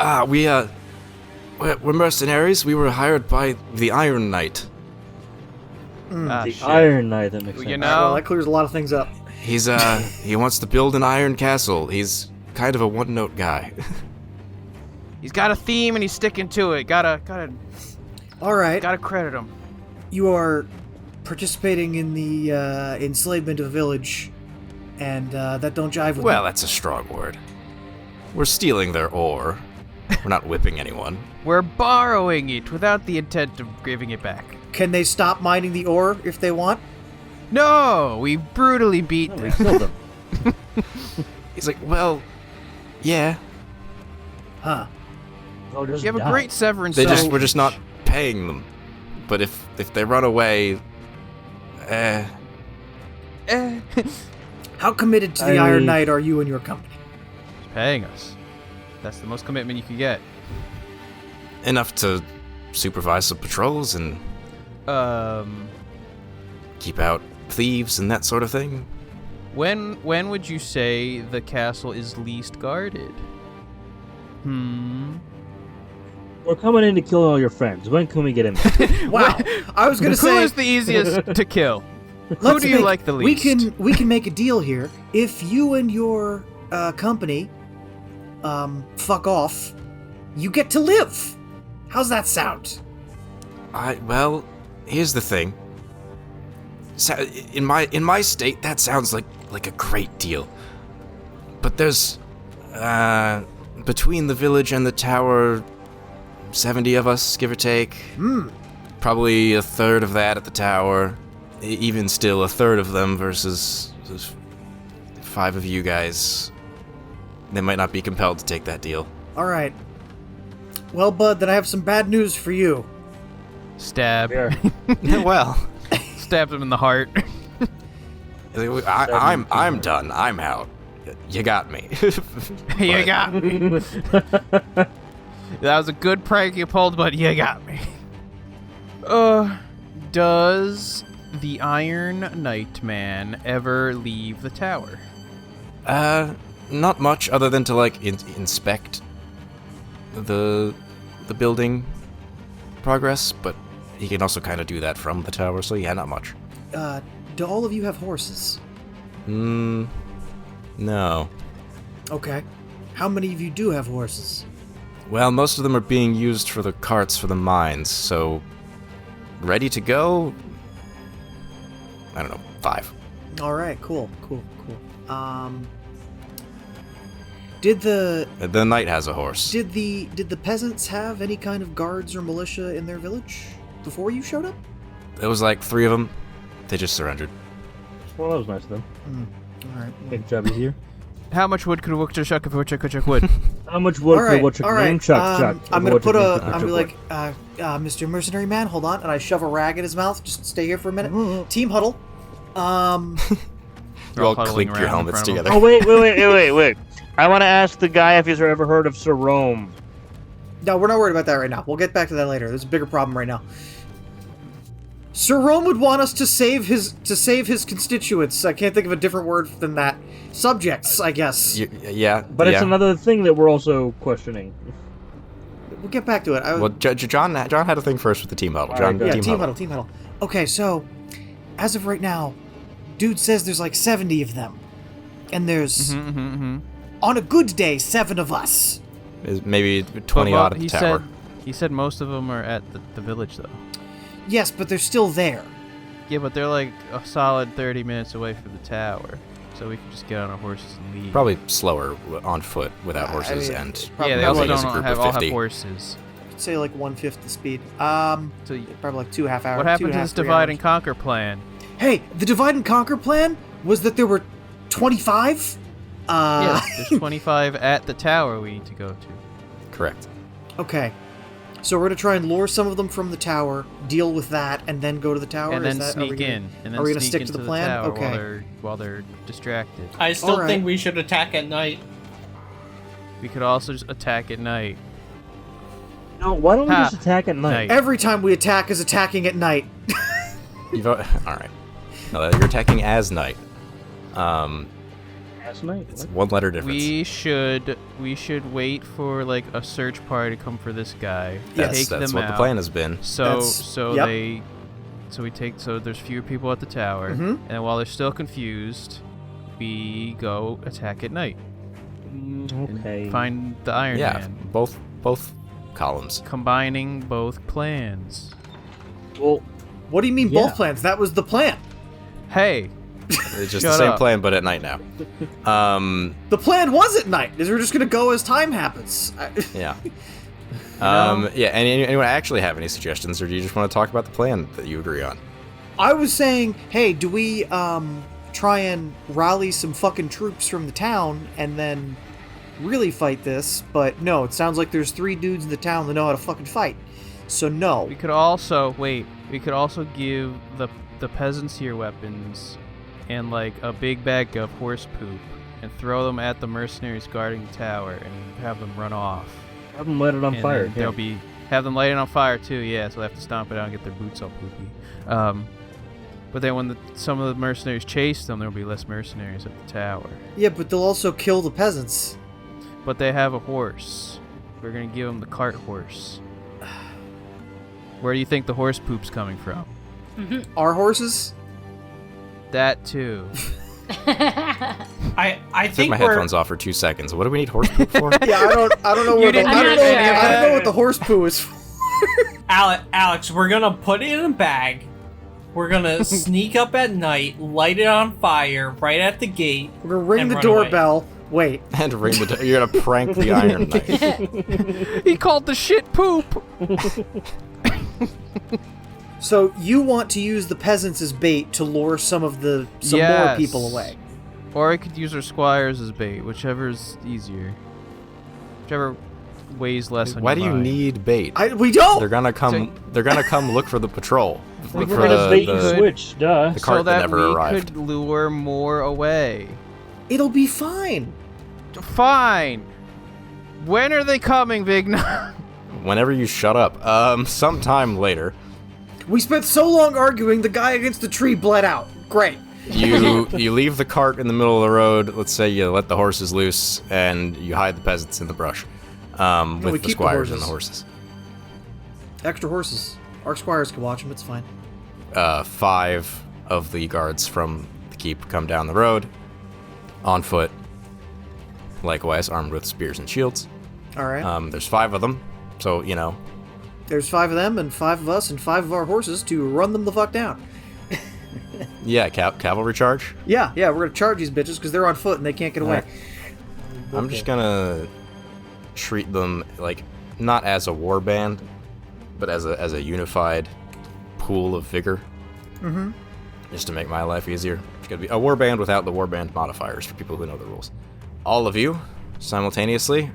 we're mercenaries. We were hired by the Iron Knight. The Iron Knight, that makes sense. You know, Well, that clears a lot of things up. He's, he wants to build an iron castle. He's kind of a one-note guy. he's got a theme and he's sticking to it. Gotta All right. credit him. You are participating in the enslavement of a village, and that don't jive with Well, me. that's a strong word. We're stealing their ore. We're not whipping anyone. We're borrowing it without the intent of giving it back. Can they stop mining the ore if they want? No, we brutally beat We them. killed him. He's like, well, yeah. Huh. Oh, just You have a die. great severance. We're just not paying them. But if they run away, How committed to the Iron Knight are you and your company? paying us. That's the most commitment you can get. enough to supervise some patrols and keep out thieves and that sort of thing. When would you say the castle is least guarded? We're coming in to kill all your friends. When can we get in there? Wow. I was going to Who say... is the easiest to kill? Who let's do you make- like the least? We can make a deal here. If you and your company fuck off, you get to live. How's that sound? Well, here's the thing. In my state, that sounds like a great deal. But there's between the village and the tower, 70 of us, give or take. Probably a third of that at the tower. Even still, a third of them versus 5 of you guys. They might not be compelled to take that deal. All right. Well, Bud, then I have some bad news for you. Stab. Here. Well, Stabs him in the heart. I'm done. I'm out. You got me. You got me. That was a good prank you pulled, but you got me. Does the Iron Knight Man ever leave the tower? Not much other than to, like, inspect the building progress, but he can also kind of do that from the tower, so yeah, not much. Do all of you have horses? No. Okay. How many of you do have horses? Well, most of them are being used for the carts for the mines, so... Ready to go? I don't know, 5. Alright, cool. Did the knight has a horse. Did the peasants have any kind of guards or militia in their village before you showed up? There was like 3 of them. They just surrendered. Well, that was nice of them. Alright. Good job here. How much wood could Wookchuk chuck if Wookchuk chuck wood? How much wood could Wookchuk name chuck? I'm gonna put a. I'm gonna be like, Mr. Mercenary Man, hold on, and I shove a rag in his mouth. Just stay here for a minute. Team huddle. You all clink your helmets together. Oh wait! I want to ask the guy if he's ever heard of Sir Rome. No, we're not worried about that right now. We'll get back to that later. There's a bigger problem right now. Sir Rome would want us to save his constituents. I can't think of a different word than that. Subjects, I guess. Yeah. But it's another thing that we're also questioning. We'll get back to it. Well, John had a thing first with the team huddle. Team huddle. Okay, so as of right now, dude says there's like 70 of them, and there's on a good day 7 of us. Maybe 20 odd at the tower. He said most of them are at the village, though. Yes, but they're still there. Yeah, but they're like a solid 30 minutes away from the tower, so we can just get on our horses and leave. Probably slower on foot without horses, they also don't all have horses. I'd say like 1/5 the speed. So probably like 2.5 hours. What happened to this divide and conquer plan? Hey, the divide and conquer plan was that there were 25. Yeah, there's 25 at the tower we need to go to. Correct. Okay. So we're going to try and lure some of them from the tower, deal with that, and then go to the tower? And then sneak in. And then are we going to stick to the plan? Okay. While they're distracted. I still think we should attack at night. We could also just attack at night. No, why don't we just attack at night? Every time we attack is attacking at night. Alright. No, you're attacking as night. It's 1 letter difference. We should wait for like a search party to come for this guy. Yes, that's what the plan has been. So there's fewer people at the tower, and while they're still confused, we go attack at night. Okay. Find the Iron Man. Both columns. Combining both plans. Well, what do you mean both plans? That was the plan. Hey. It's just the same plan, but at night now. The plan was at night. Is we're just gonna go as time happens. Yeah. Anyone actually have any suggestions, or do you just want to talk about the plan that you agree on? I was saying, hey, do we try and rally some fucking troops from the town and then really fight this? But no, it sounds like there's 3 dudes in the town that know how to fucking fight. So no. We could also give the peasants here weapons and like a big bag of horse poop and throw them at the mercenaries guarding the tower and have them run off. Have them light it on fire. Have them light it on fire too, yeah, so they have to stomp it out and get their boots all poopy. But then when some of the mercenaries chase them, there'll be less mercenaries at the tower. Yeah, but they'll also kill the peasants. But they have a horse. We're gonna give them the cart horse. Where do you think the horse poop's coming from? Our horses? That too. I think my headphones off for 2 seconds. What do we need horse poop for? Yeah, I don't know what the horse poo is for. Alex, we're gonna put it in a bag. We're gonna sneak up at night, light it on fire right at the gate. We're gonna ring the doorbell. Wait. And ring the you're gonna prank the Iron Knight. He called the shit poop. So you want to use the peasants as bait to lure some more people away? Or I could use our squires as bait, whichever is easier. Whichever weighs less than Why do your you mind. need bait? We don't. They're gonna come. They're gonna come look for the patrol. We're Look for gonna bait and the switch, duh. the So cart that that never we arrived. could lure more away. It'll be fine. Fine. When are they coming, Vigna? Whenever you shut up. Sometime later, We spent so long arguing. The guy against the tree bled out. Great. you leave the cart in the middle of the road. Let's say you let the horses loose and you hide the peasants in the brush, we with the keep the squires and the horses. Extra horses. Our squires can watch them. It's fine. 5 of the guards from the keep come down the road, on foot, likewise armed with spears and shields. All right. There's 5 of them, so, you know, There's 5 of them and 5 of us and 5 of our horses to run them the fuck down. yeah, cavalry charge. Yeah, we're gonna charge these bitches because they're on foot and they can't get away. I'm just gonna treat them, like, not as a war band, but as a unified pool of vigor. Mm-hmm. Just to make my life easier. It's gonna be a warband without the warband modifiers for people who know the rules. All of you, simultaneously,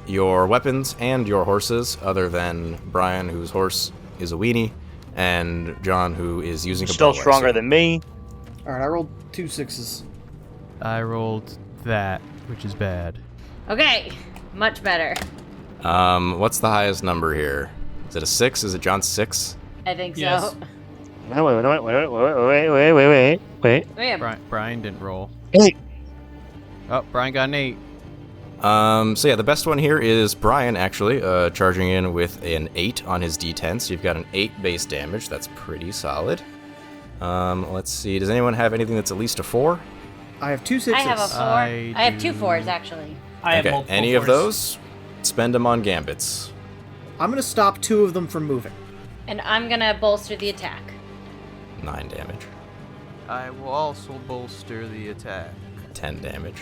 your weapons and your horses, other than Brian, whose horse is a weenie, and John, who is using a Still bow stronger lasso. than me. All right, I rolled 2 6s. I rolled that, which is bad. Okay, much better. What's the highest number here? Is it a 6? Is it John's 6? I think so. Yes. Wait. Man, Brian didn't roll. 8. Oh, Brian got an 8. So yeah, the best one here is Brian, actually, charging in with an 8 on his D10, so you've got an 8 base damage. That's pretty solid. Let's see, does anyone have anything that's at least a 4? I have 2 6s. I have a 4. I have 2 4s, actually. I have Okay, multiple any of 4s. those, spend them on gambits. I'm gonna stop 2 of them from moving. And I'm gonna bolster the attack. 9 damage. I will also bolster the attack. 10 damage.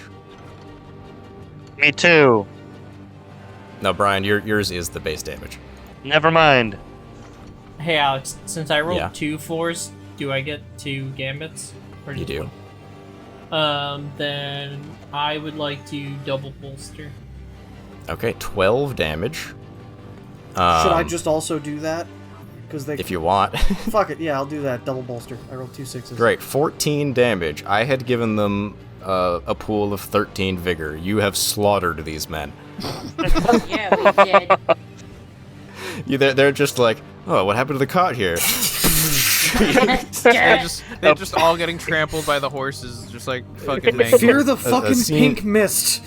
Me too. No, Brian, yours is the base damage. Never mind. Hey Alex, since I rolled Yeah. 2 4s, do I get 2 gambits? Or You just do. one? Then I would like to double bolster. Okay, 12 damage. Should I just also do that? Because they. If you want. Fuck it. Yeah, I'll do that. Double bolster. I rolled 2 6s. Great, 14 damage. I had given them a pool of 13 vigor. You have slaughtered these men. Yeah, we did. They're just like, oh, what happened to the cart here? They're just all getting trampled by the horses, just like fucking mangled. Fear the fucking scene- pink mist.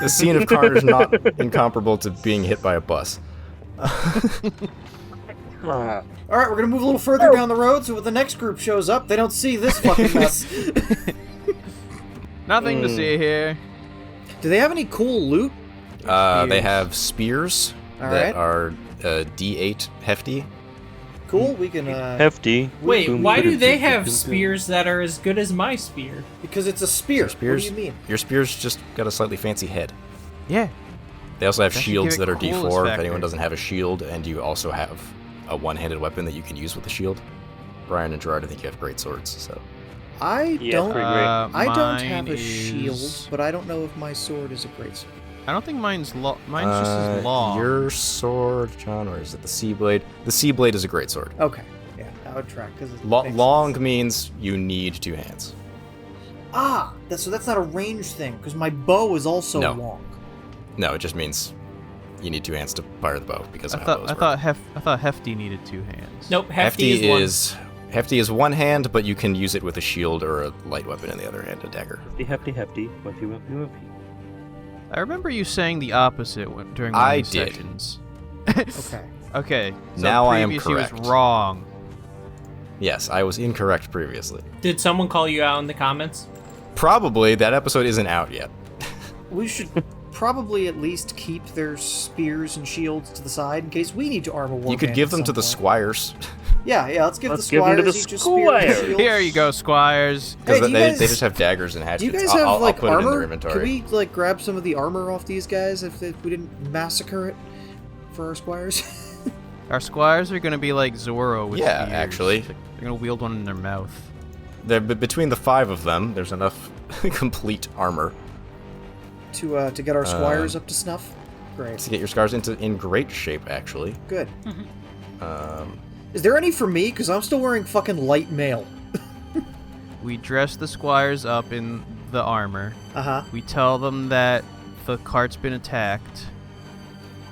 The scene of carnage not incomparable to being hit by a bus. All right, we're gonna move a little further down the road, so when the next group shows up, they don't see this fucking mess. Nothing to see here. Do they have any cool loot? They have spears All that right. are D8 hefty. Cool. We can. Hefty. Wait, Boom, why do boom, they boom, have boom, boom. spears that are as good as my spear? Because it's a spear. Spears. What do you mean? Your spear's just got a slightly fancy head. Yeah. They also have That should shields give that it are coolest D4 if factor. anyone doesn't have a shield, and you also have a one-handed weapon that you can use with the shield. Brian and Gerard, I think you have great swords, so. I Yeah, don't. pretty great. I don't Mine have a is- shield, but I don't know if my sword is a great sword. I don't think mine's mine's just as long. Your sword, John, or is it the Sea Blade? The Sea Blade is a great sword. Okay. Yeah, that would track because Long means you need 2 hands. So that's not a range thing because my bow is also No. long. No, it just means you need 2 hands to fire the bow because I of how bows thought work. I thought Hefty needed 2 hands. Nope, hefty, is Hefty is one hand, but you can use it with a shield or a light weapon in the other hand, a dagger. Hefty. Wimpy. I remember you saying the opposite during one I of these did. sessions. Okay. Okay. So Now I am previous he correct. was wrong. Yes, I was incorrect previously. one. Did someone call you out in the comments? Probably that episode isn't out yet. We should probably at least keep their spears and shields to the side in case we need to armor war. You could band give at them to some the point. squires. Yeah, let's give Let's the give them to squires the each a spear and squires. shield. Here you go, squires. Hey, Because do you they guys- just have daggers and hatchets. Do you guys I'll have like put it in their armor? inventory. Can we like grab some of the armor off these guys if we didn't massacre it for our squires? Our squires are gonna be like Zorro with Yeah, spears. actually. They're gonna wield one in their mouth. Between the 5 of them, there's enough complete armor. to get our squires up to snuff? Great. To get your scars in great shape, actually. Good. Is there any for me? Because I'm still wearing fucking light mail. We dress the squires up in the armor. Uh-huh. We tell them that the cart's been attacked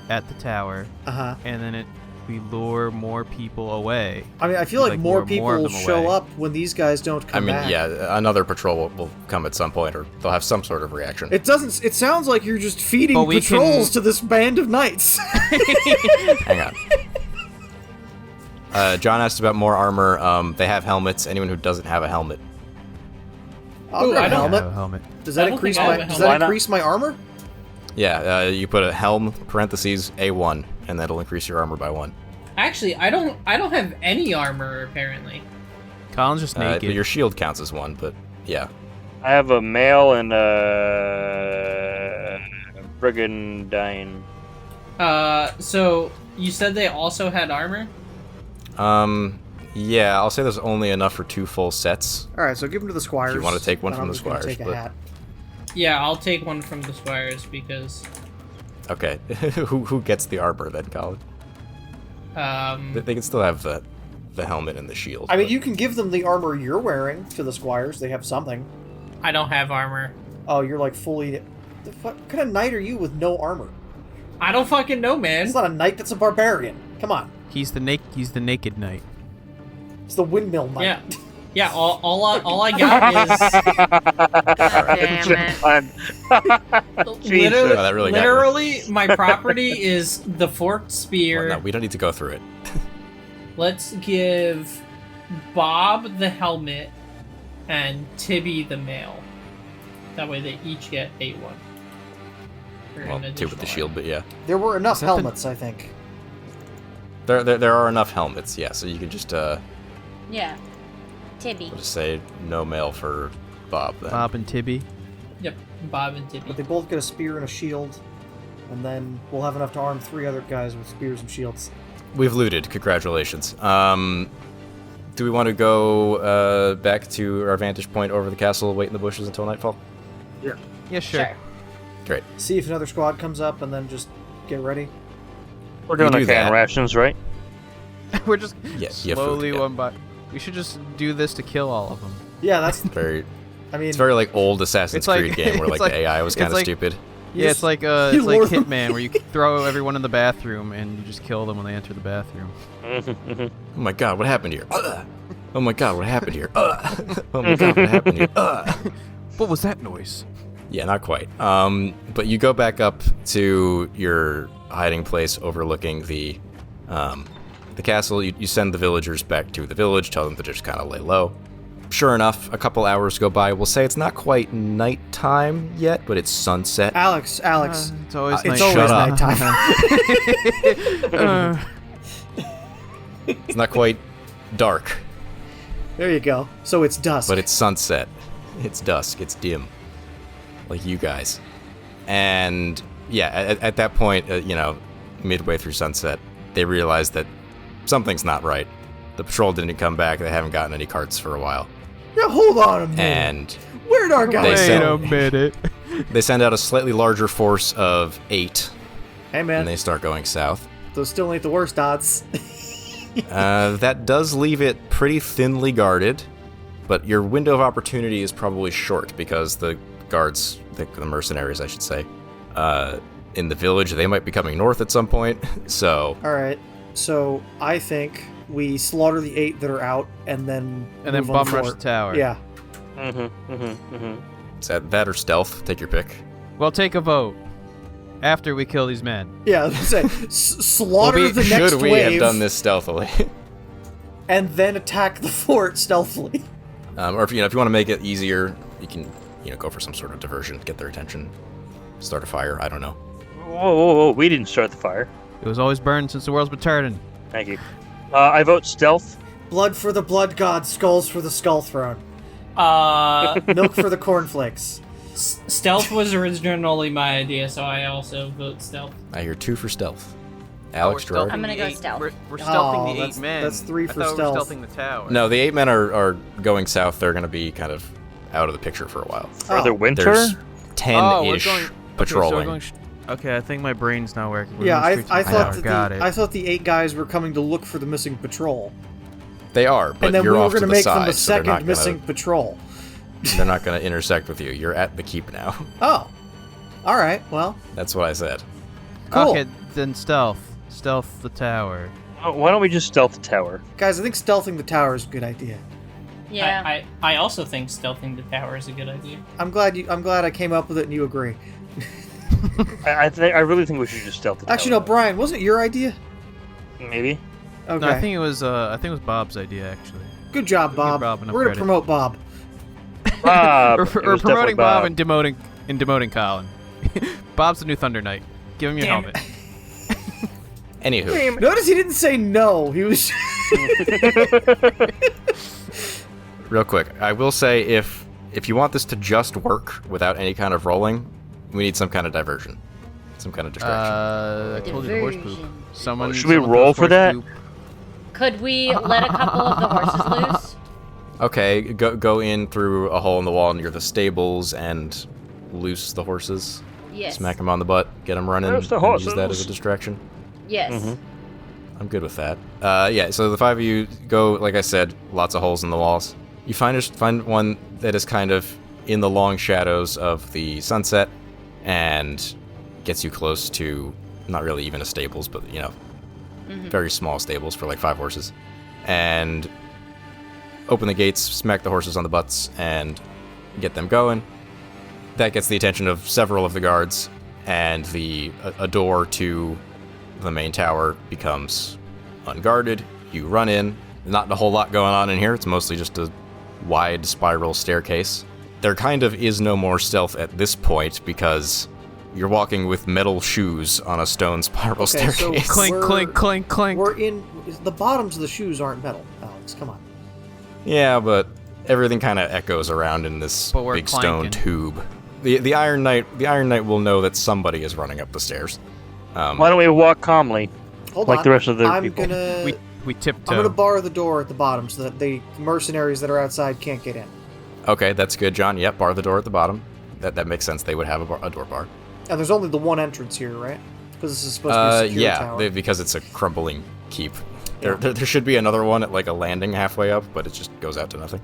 at the tower. Uh-huh. And then we lure more people away. I mean, I feel like more lure people more of will them show away. up when these guys don't come back. Yeah, another patrol will come at some point, or they'll have some sort of reaction. It sounds like you're just feeding But we patrols to this band of knights. Hang on. John asked about more armor. They have helmets. Anyone who doesn't have a helmet. I'll grab I a don't helmet. have a helmet. Does that I don't increase think I my have a does helmet. that increase my armor? Yeah, you put a helm, parentheses, A1, and that'll increase your armor by 1. Actually, I don't have any armor apparently. Colin's just naked. Your shield counts as 1, but yeah. I have a mail and a brigandine. So you said they also had armor? Yeah, I'll say there's only enough for 2 full sets. All right, so give them to the squires. If you want to take one and from I'm the just gonna squires, take a but- hat. Yeah, I'll take one from the squires because Okay, who gets the armor then, Colin? They can still have the helmet and the shield. I mean, but- you can give them the armor you're wearing to the squires. They have something. I don't have armor. Oh, you're like fully. What kind of knight are you with no armor? I don't fucking know, man. It's not a knight. That's a barbarian. Come on. He's the naked knight. It's the windmill knight. Yeah. Yeah, all I got is Damn it. literally, that really got me. literally my property is the forked spear. Well, no, we don't need to go through it. Let's give Bob the helmet and Tibby the mail. That way they each get a 1. For Well, an 2 with additional the shield, but yeah. There were enough Is that the- helmets, I think. There are enough helmets, yeah, so you can just Yeah. Tibby. just say no mail for Bob then. Bob and Tibby. Yep, Bob and Tibby. But they both get a spear and a shield, and then we'll have enough to arm 3 other guys with spears and shields. We've looted, congratulations. Do we want to go back to our vantage point over the castle, wait in the bushes until nightfall? Yeah, sure. Great. See if another squad comes up, and then just get ready. We're doing do okay on that. rations, right? We're just Yeah, you have food, slowly yeah. one by. We should just do this to kill all of them. Yeah, that's. Very, I mean, it's very like old Assassin's It's like- Creed game where it's like like- the AI was it's kind of like- stupid. you Yeah, just- it's like you like lure them. Hitman, where you throw everyone in the bathroom and you just kill them when they enter the bathroom. Oh my god, what happened here? Oh my god, what happened here? Oh my god, what happened here? What was that noise? Yeah, not quite. But you go back up to your hiding place overlooking the castle. You send the villagers back to the village, tell them to just kind of lay low. Sure enough, a couple hours go by. We'll say it's not quite nighttime yet, but it's sunset. Alex. It's always It's night. always Shut up. nighttime. It's not quite dark, There you go. So it's dusk. but it's sunset. It's dusk. It's dim. Like you guys. And yeah, at that point, midway through sunset, they realize that something's not right. The patrol didn't come back. They haven't gotten any carts for a while. Yeah, hold on a minute. And Where'd our guys They Wait said- go? a minute. they send out a slightly larger force of 8, Hey, man. and they start going south. Those still ain't the worst odds. That does leave it pretty thinly guarded, but your window of opportunity is probably short because the guards, the mercenaries, I should say, in the village, they might be coming north at some point. So All right. So I think we slaughter the 8 that are out, and then And then move on bum rush fort. the tower. Yeah. is that or stealth? Take your pick. Well, take a vote. After we kill these men. Yeah. Let's say slaughter the next should we wave, have done this stealthily? and then attack the fort stealthily. Or if you want to make it easier, you can go for some sort of diversion, get their attention, start a fire. I don't know. Whoa. We didn't start the fire. It was always burned since the world's been turning. Thank you. I vote stealth. Blood for the blood god, skulls for the skull throne, milk for the cornflakes. Stealth was originally my idea, so I also vote stealth. I hear 2 for stealth. Alex, we're Drew? stealthing I'm gonna the go eight- stealth. We're stealthing Oh, the that's- 8 men. that's 3 for I thought stealth. We were stealthing the tower. No, the 8 men are going south. They're going to be kind of out of the picture for a while. Are there winter? There's Oh, we're 10-ish going- patrolling. Okay, I think my brain's not working. We're Yeah, going straight to I the thought tower. I thought the 8 guys were coming to look for the missing patrol. They are, but And then you're we were off to going to the make side, them the so they're not second missing gonna, patrol. they're not going to intersect with you. You're at the keep now. Oh. All right. Well, That's what I said. cool. Okay, then stealth the tower. Oh, why don't we just stealth the tower? Guys, I think stealthing the tower is a good idea. Yeah. I also think stealthing the tower is a good idea. I'm glad I came up with it and you agree. I really think we should just stealth the tower. Actually, no, Brian, wasn't it your idea? Maybe. Okay. No, I think it was Bob's idea actually. Good job, Give Bob. Bob enough We're going to credit. promote Bob. Bob. We're It was promoting definitely Bob and demoting Colin. Bob's the new Thunder Knight. Give him your Damn helmet. Anywho, Notice he didn't say no. He was... real quick, I will say if you want this to just work without any kind of rolling, we need some kind of diversion. Some kind of distraction. I told you the horse poop. Diversion. Someone. Should we someone roll throws for horse that? poop. Could we let a couple of the horses loose? Okay, go in through a hole in the wall near the stables and loose the horses. Yes. Smack them on the butt, get them running, There's the and use that as horses. a distraction. Yes. Mhm. I'm good with that. Yeah, so the 5 of you go, like I said, lots of holes in the walls. You find one that is kind of in the long shadows of the sunset and gets you close to, not really even a stables, but, very small stables for like 5 horses. And open the gates, smack the horses on the butts, and get them going. That gets the attention of several of the guards, and a door to the main tower becomes unguarded. You run in. Not a whole lot going on in here. It's mostly just a wide spiral staircase. There kind of is no more stealth at this point because you're walking with metal shoes on a stone spiral Okay, so staircase. Clink, We're- clink, clink, clink. We're in... The bottoms of the shoes aren't metal, Alex. Come on. Yeah, but everything kind of echoes around in this But we're big stone clanking. tube. The Iron Knight will know that somebody is running up the stairs. Why don't we walk calmly? Hold Like on. the rest of the I'm people. gonna... We tiptoe. I'm gonna bar the door at the bottom so that the mercenaries that are outside can't get in. Okay, that's good, John. Yep, bar the door at the bottom. That makes sense. They would have a door bar. And there's only the one entrance here, right? Because this is supposed to be a secure tower. because it's a crumbling keep. There should be another one at like a landing halfway up, but it just goes out to nothing.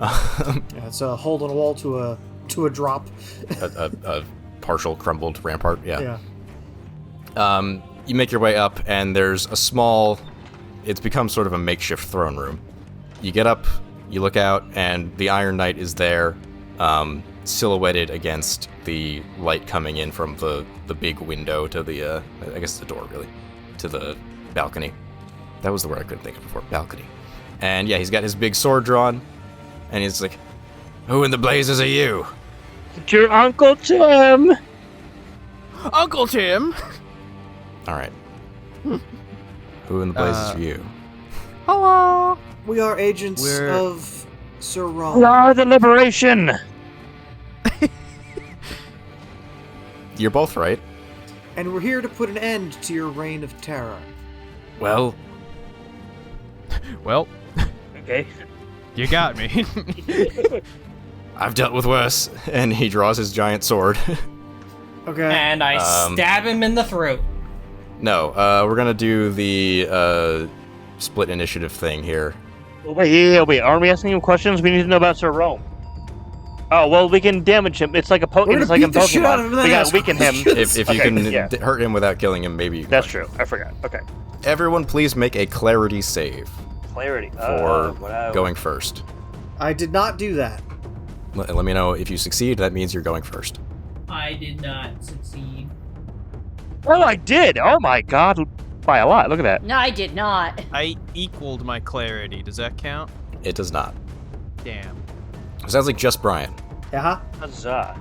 Yeah, it's a hole in a wall to a drop. a partial crumbled rampart. Yeah. You make your way up, and there's a small... It's become sort of a makeshift throne room. You get up, you look out, and the Iron Knight is there, silhouetted against the light coming in from the big window to the, I guess the door, really, to the balcony. That was the word I couldn't think of before, balcony. And yeah, he's got his big sword drawn, and he's like, "Who in the blazes are you?" It's your Uncle Tim! Uncle Tim. All right. Who in the blazes are you? Hello. We are agents We're- of Sir Ron. We are the Liberation! You're both right. And we're here to put an end to your reign of terror. Well, Well, Okay. you got me. I've dealt with worse. And he draws his giant sword. Okay. And I stab him in the throat. No, we're gonna do the split initiative thing here. Wait. Aren't we asking him questions? We need to know about Sir Rome. Oh, well, we can damage him. It's like a We're gonna It's like a beat the shit out of him, Pokemon. then We gotta ask weaken him. If you Okay, can yeah. hurt him without killing him, maybe you can. That's true. I forgot. Okay. Everyone, please make a clarity save Clarity. for going first. I did not do that. Let me know if you succeed. That means you're going first. I did not succeed. Oh, I did! Oh my god. By a lot. Look at that. No, I did not. I equaled my clarity. Does that count? It does not. Damn. Sounds like just Brian. Yeah. Huzzah.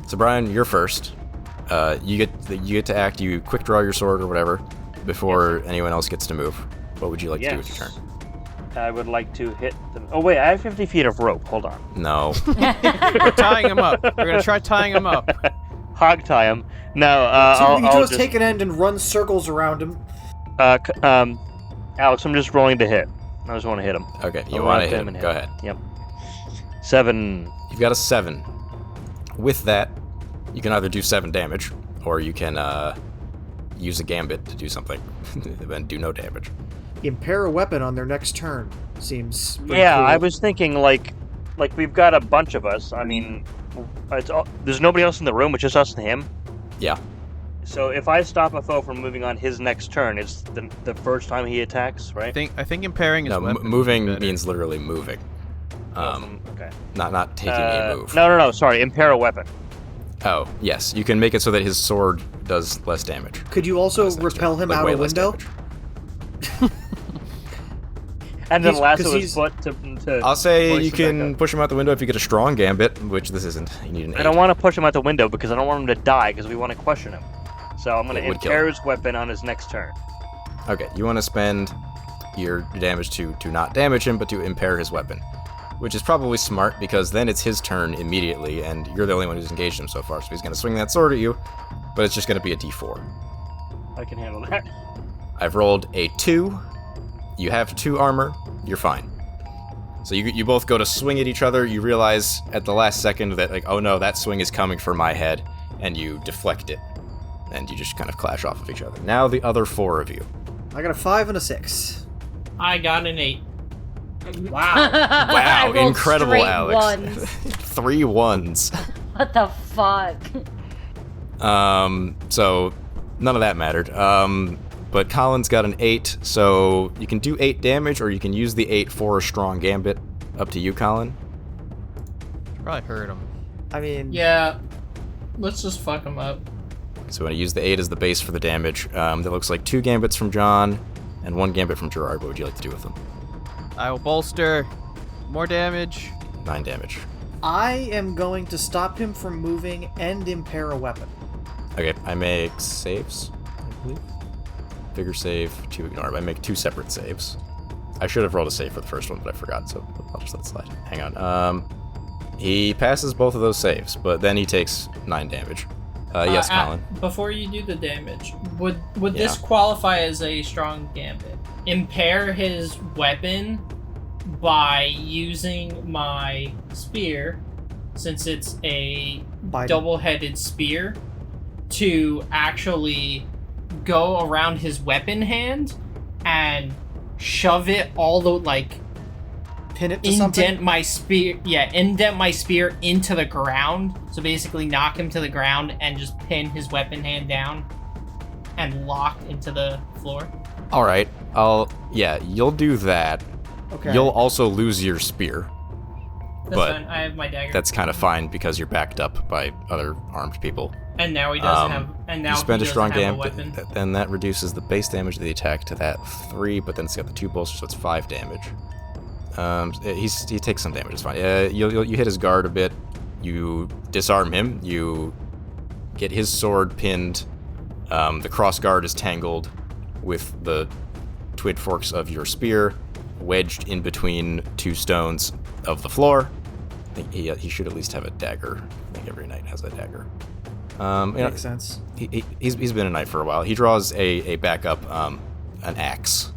So Brian, you're first. You get to act. You quick draw your sword or whatever before anyone else gets to move. What would you like to do with your turn? I would like to hit them. Oh, wait, I have 50 feet of rope. Hold on. No. We're tying him up. We're gonna try tying him up. Hog tie him. No, So you I'll just take an end and run circles around him. Alex, I'm just rolling to hit. I just want to hit him. Okay, you I'll want to wrap hit him him. and Go hit ahead. Yep. 7. You've got a 7. With that, You can either do 7 damage, or you can use a gambit to do something, and then do no damage. Impair a weapon on their next turn seems pretty Yeah, cool. I was thinking like we've got a bunch of us. I mean, there's nobody else in the room. It's just us and him. Yeah. So if I stop a foe from moving on his next turn, it's the first time he attacks, right? I think impairing his weapon. Moving means literally moving. Okay. Not taking a move. No. Sorry, impair a weapon. Oh, yes. You can make it so that his sword does less damage. Could you also repel him out a window? And then lasso his foot to I'll say you can push him out the window if you get a strong gambit, which this isn't. You need an 8. I don't want to push him out the window because I don't want him to die because we want to question him. So I'm going to impair his weapon on his next turn. Okay, you want to spend your damage to not damage him, but to impair his weapon. Which is probably smart, because then it's his turn immediately, and you're the only one who's engaged him so far, so he's going to swing that sword at you, but it's just going to be a d4. I can handle that. I've rolled a 2. You have 2 armor. You're fine. So you both go to swing at each other. You realize at the last second that, like, oh no, that swing is coming for my head, and you deflect it. And you just kind of clash off of each other. Now the other 4 of you. I got a 5 and a 6. I got an 8. Wow. Wow, incredible, Alex. Ones. 3 1s. What the fuck? So none of that mattered. But Colin's got an 8, so you can do 8 damage, or you can use the 8 for a strong gambit. Up to you, Colin. Probably hurt him. I mean... Yeah. Let's just fuck him up. So I'm going to use the 8 as the base for the damage. That looks like 2 gambits from John, and 1 gambit from Gerard. What would you like to do with them? I will bolster. More damage. 9 damage. I am going to stop him from moving and impair a weapon. Okay, I make saves, I believe. Vigor save, 2 ignore. I make 2 separate saves. I should have rolled a save for the first one, but I forgot, so I'll just let it slide. Hang on. He passes both of those saves, but then he takes 9 damage. Yes, Colin. Before you do the damage, would this qualify as a strong gambit? Impair his weapon by using my spear, since it's a double-headed spear, to actually go around his weapon hand and shove it all the, like, pin it to something? indent my spear into the ground. So basically knock him to the ground and just pin his weapon hand down and lock into the floor. All right. You'll do that. Okay. You'll also lose your spear. That's fine. I have my dagger. That's kind of fine because you're backed up by other armed people. And now he doesn't have. And now you spend he a strong doesn't have a gambit, weapon. then that reduces the base damage of the attack to that 3, but then it's got the 2 bolsters, so it's 5 damage. He takes some damage. It's fine. You hit his guard a bit. You disarm him. You get his sword pinned. The cross guard is tangled with the twin forks of your spear, wedged in between 2 stones of the floor. I think he should at least have a dagger. I think every knight has a dagger. Makes sense. He's been a knight for a while. He draws a backup, an axe.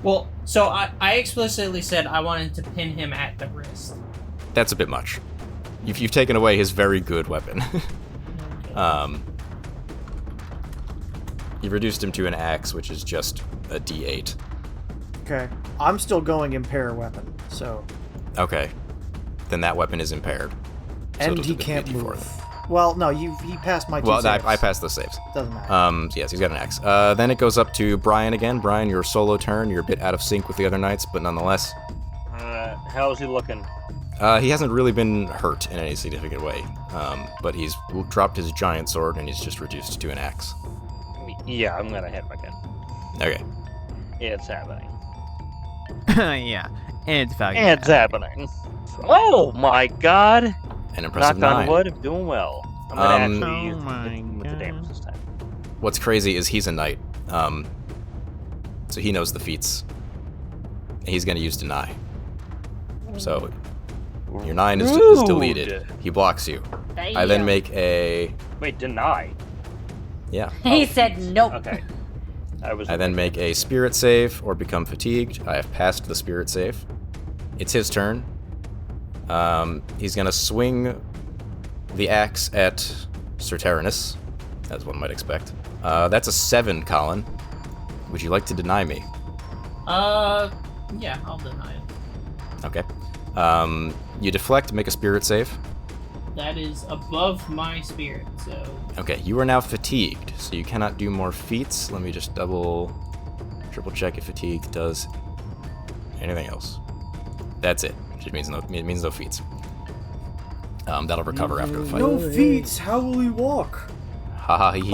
Well, so I explicitly said I wanted to pin him at the wrist. That's a bit much. You've taken away his very good weapon. You've reduced him to an axe, which is just a D8. Okay. I'm still going impair weapon, so... Okay. Then that weapon is impaired. So and he can't move. Well, no, he passed my 2 saves. Well, I passed those saves. Doesn't matter. Yes, he's got an axe. Then it goes up to Brian again. Brian, your solo turn. You're a bit out of sync with the other knights, but nonetheless. How's he looking? He hasn't really been hurt in any significant way, but he's dropped his giant sword and he's just reduced to an axe. Yeah, I'm gonna hit him again. Okay. It's happening. Yeah, it's happening. Oh my god! An impressive Knock 9. on wood, I'm doing well. I'm gonna actually use him with the damage this time. What's crazy is he's a knight, so he knows the feats. He's gonna use deny. So your 9 is deleted. He blocks you. Damn. I then make a... Wait, deny? Yeah. He said nope. Okay. I then make a spirit save or become fatigued. I have passed the spirit save. It's his turn. He's gonna swing the axe at Sir Tyrannus, as one might expect. That's a 7, Colin. Would you like to deny me? Yeah, I'll deny it. Okay. You deflect, make a spirit save. That is above my spirit, so... Okay, you are now fatigued, so you cannot do more feats. Let me just triple check if fatigue does anything else. That's it. It means no feats. That'll recover after the fight. No feats. How will he walk? Ha ha hee.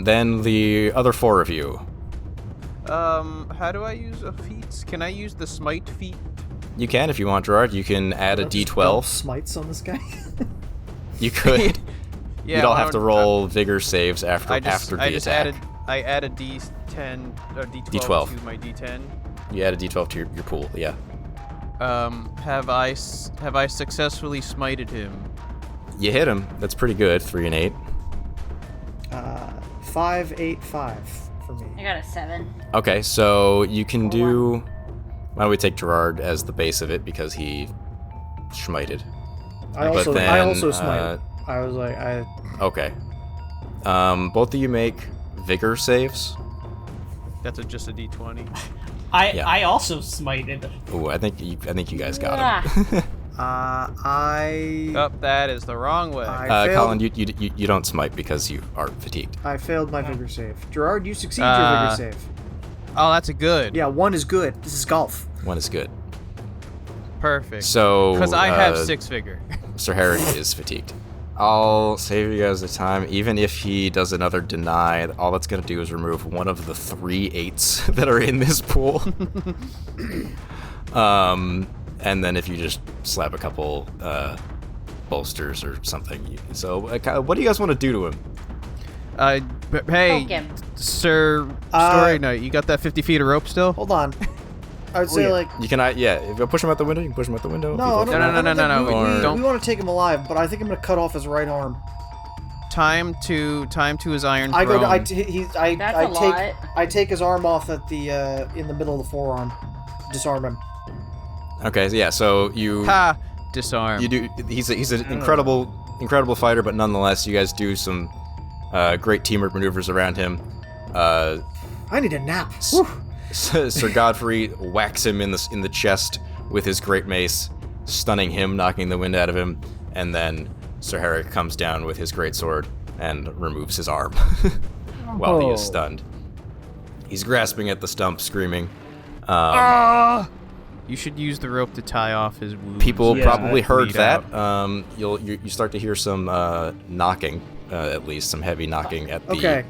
Then the other 4 of you. How do I use a feat? Can I use the smite feat? You can if you want, Gerard. You can add a d12. Smites on this guy. You could. Yeah, You'd all have to roll vigor saves after the attack. I added d10 or D12 to my d10. You add a d12 to your pool, yeah. Have I successfully smited him? You hit him. That's pretty good. 3 and 8. 5, 8, 5 for me. I got a 7. Okay, so you can do. Why don't we take Gerard as the base of it because he smited. I also smited. I was like, Okay. Both of you make vigor saves. That's just a d20. I also smited. Ooh, I think you guys got him. Oh, that is the wrong way. Colin, you don't smite because you are fatigued. I failed my vigor save. Gerard, you succeed your vigor save. Oh, that's a good. Yeah, 1 is good. This is golf. 1 is good. Perfect. So because I have 6 vigor. Sir Herrick is fatigued. I'll save you guys the time. Even if he does another deny, all that's going to do is remove one of the 3 8s that are in this pool. And then if you just slap a couple bolsters or something. So what do you guys want to do to him? Poke him. Sir Story Knight, you got that 50 feet of rope still? Hold on. I would say like you can if you push him out the window, you can push him out the window. No. No. We want to take him alive, but I think I'm gonna cut off his right arm. Time to his iron That's throne. a lot. I take his arm off at the in the middle of the forearm, disarm him. Okay, so yeah, so you disarm. You do. He's an incredible fighter, but nonetheless, you guys do some great teamwork maneuvers around him. I need a nap. Sir Godfrey whacks him in the chest with his great mace, stunning him, knocking the wind out of him, and then Sir Herrick comes down with his great sword and removes his arm while he is stunned. He's grasping at the stump, screaming. You should use the rope to tie off his wound. People probably heard that. You start to hear some knocking, at least some heavy knocking at the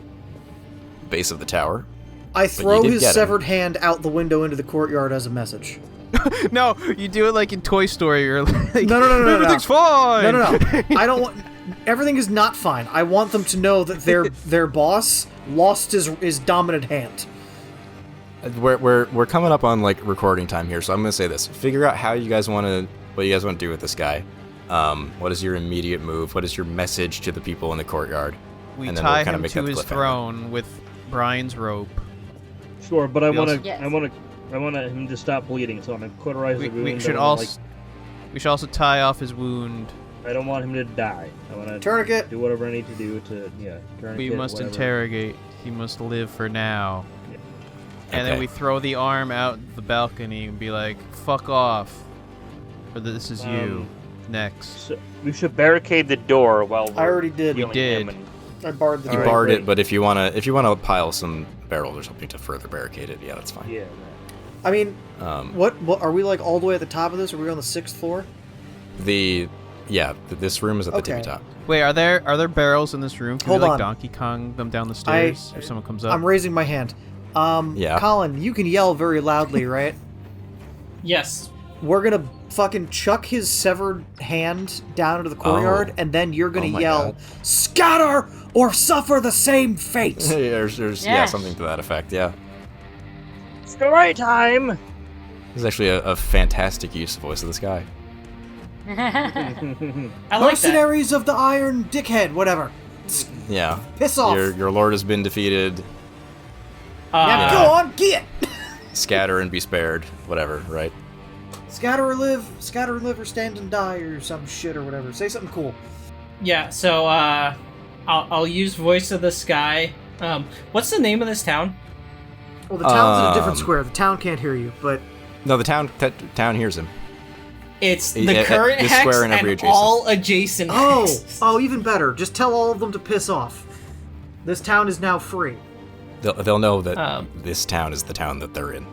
base of the tower. I throw his severed hand out the window into the courtyard as a message. No, you do it like in Toy Story or like no, everything's fine. No. I don't want. Everything is not fine. I want them to know that their boss lost his dominant hand. We're coming up on like recording time here, so I'm gonna say this: figure out what you guys want to do with this guy. What is your immediate move? What is your message to the people in the courtyard? We tie him to his throne with Brian's rope. Sure, but I want him to stop bleeding, so I'm gonna cauterize the wound. We should also tie off his wound. I don't want him to die. I want to tourniquet. Do whatever I need to do to tourniquet. We must interrogate. He must live for now. Yeah. And then we throw the arm out the balcony and be like, "Fuck off," or "This is you." Next. So we should barricade the door while I already did. You did. I barred the door. You barred it, but if you wanna pile some barrels or something to further barricade it, yeah, that's fine. Yeah. I mean, what are we like all the way at the top of this? Are we on the 6th floor? This room is at the tippy top. Wait, are there barrels in this room? Can Hold we on. Donkey Kong them down the stairs if someone comes up? I'm raising my hand. Colin, you can yell very loudly, right? Yes. We're gonna fucking chuck his severed hand down into the courtyard, and then you're gonna yell, God. "Scatter or suffer the same fate!" There's something to that effect, yeah. Story time! This is actually a fantastic use of voice of this guy. I like Mercenaries of the Iron Dickhead, whatever. Yeah. Piss off. Your lord has been defeated. Now go on, get! Scatter and be spared, whatever, right? Scatter or live, or stand and die, or some shit or whatever. Say something cool. Yeah, so I'll use Voice of the Sky. What's the name of this town? Well, the town's in a different square. The town can't hear you, but... No, the town hears him. It's the current hex square and every adjacent. all adjacent hexes. Oh, even better. Just tell all of them to piss off. This town is now free. They'll know that this town is the town that they're in.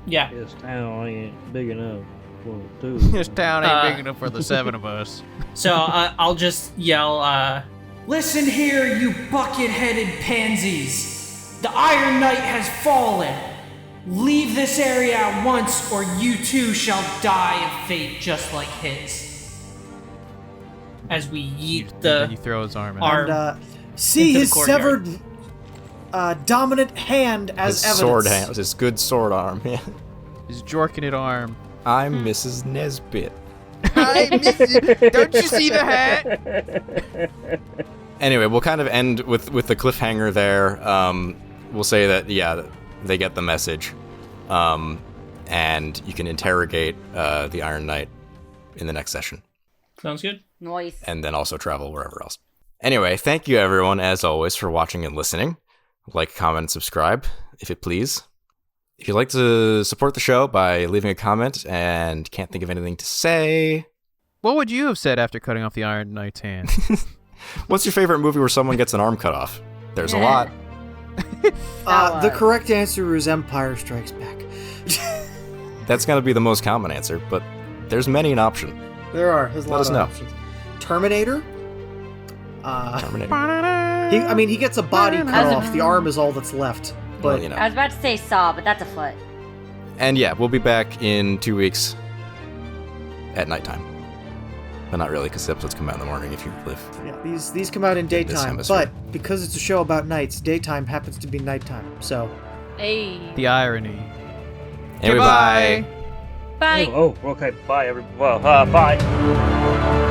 Yeah. This town ain't big enough for two. This town ain't big enough for the 7 of us. So I'll just yell, listen here, you bucket-headed pansies. The Iron Knight has fallen. Leave this area at once, or you too shall die of fate just like his. As we yeet Then you throw his arm out. out. And see his severed dominant hand as his evidence. Sword hand, his good sword arm. Yeah. His jorkinate arm. I'm Mrs. Nesbit. I miss it. Don't you see the hat? Anyway, we'll kind of end with the cliffhanger there. We'll say that, yeah, they get the message. And you can interrogate the Iron Knight in the next session. Sounds good. Nice. And then also travel wherever else. Anyway, thank you everyone, as always, for watching and listening. Like, comment, and subscribe, if it please. If you'd like to support the show by leaving a comment and can't think of anything to say... What would you have said after cutting off the Iron Knight's hand? What's your favorite movie where someone gets an arm cut off? There's a lot. The correct answer is Empire Strikes Back. That's going to be the most common answer, but there's many an option. There are. There's a lot of options. Terminator? Terminator. He gets a body cut off. The arm is all that's left. But Well, you know. I was about to say Saw, but that's a foot. And yeah, we'll be back in 2 weeks at nighttime. But not really, because the episodes come out in the morning if you live. Yeah, these come out in daytime, hemisphere. but because it's a show about nights, daytime happens to be nighttime. So, Hey. The irony. Anyway, bye. Bye. Oh, okay. Bye, everybody. Well, bye.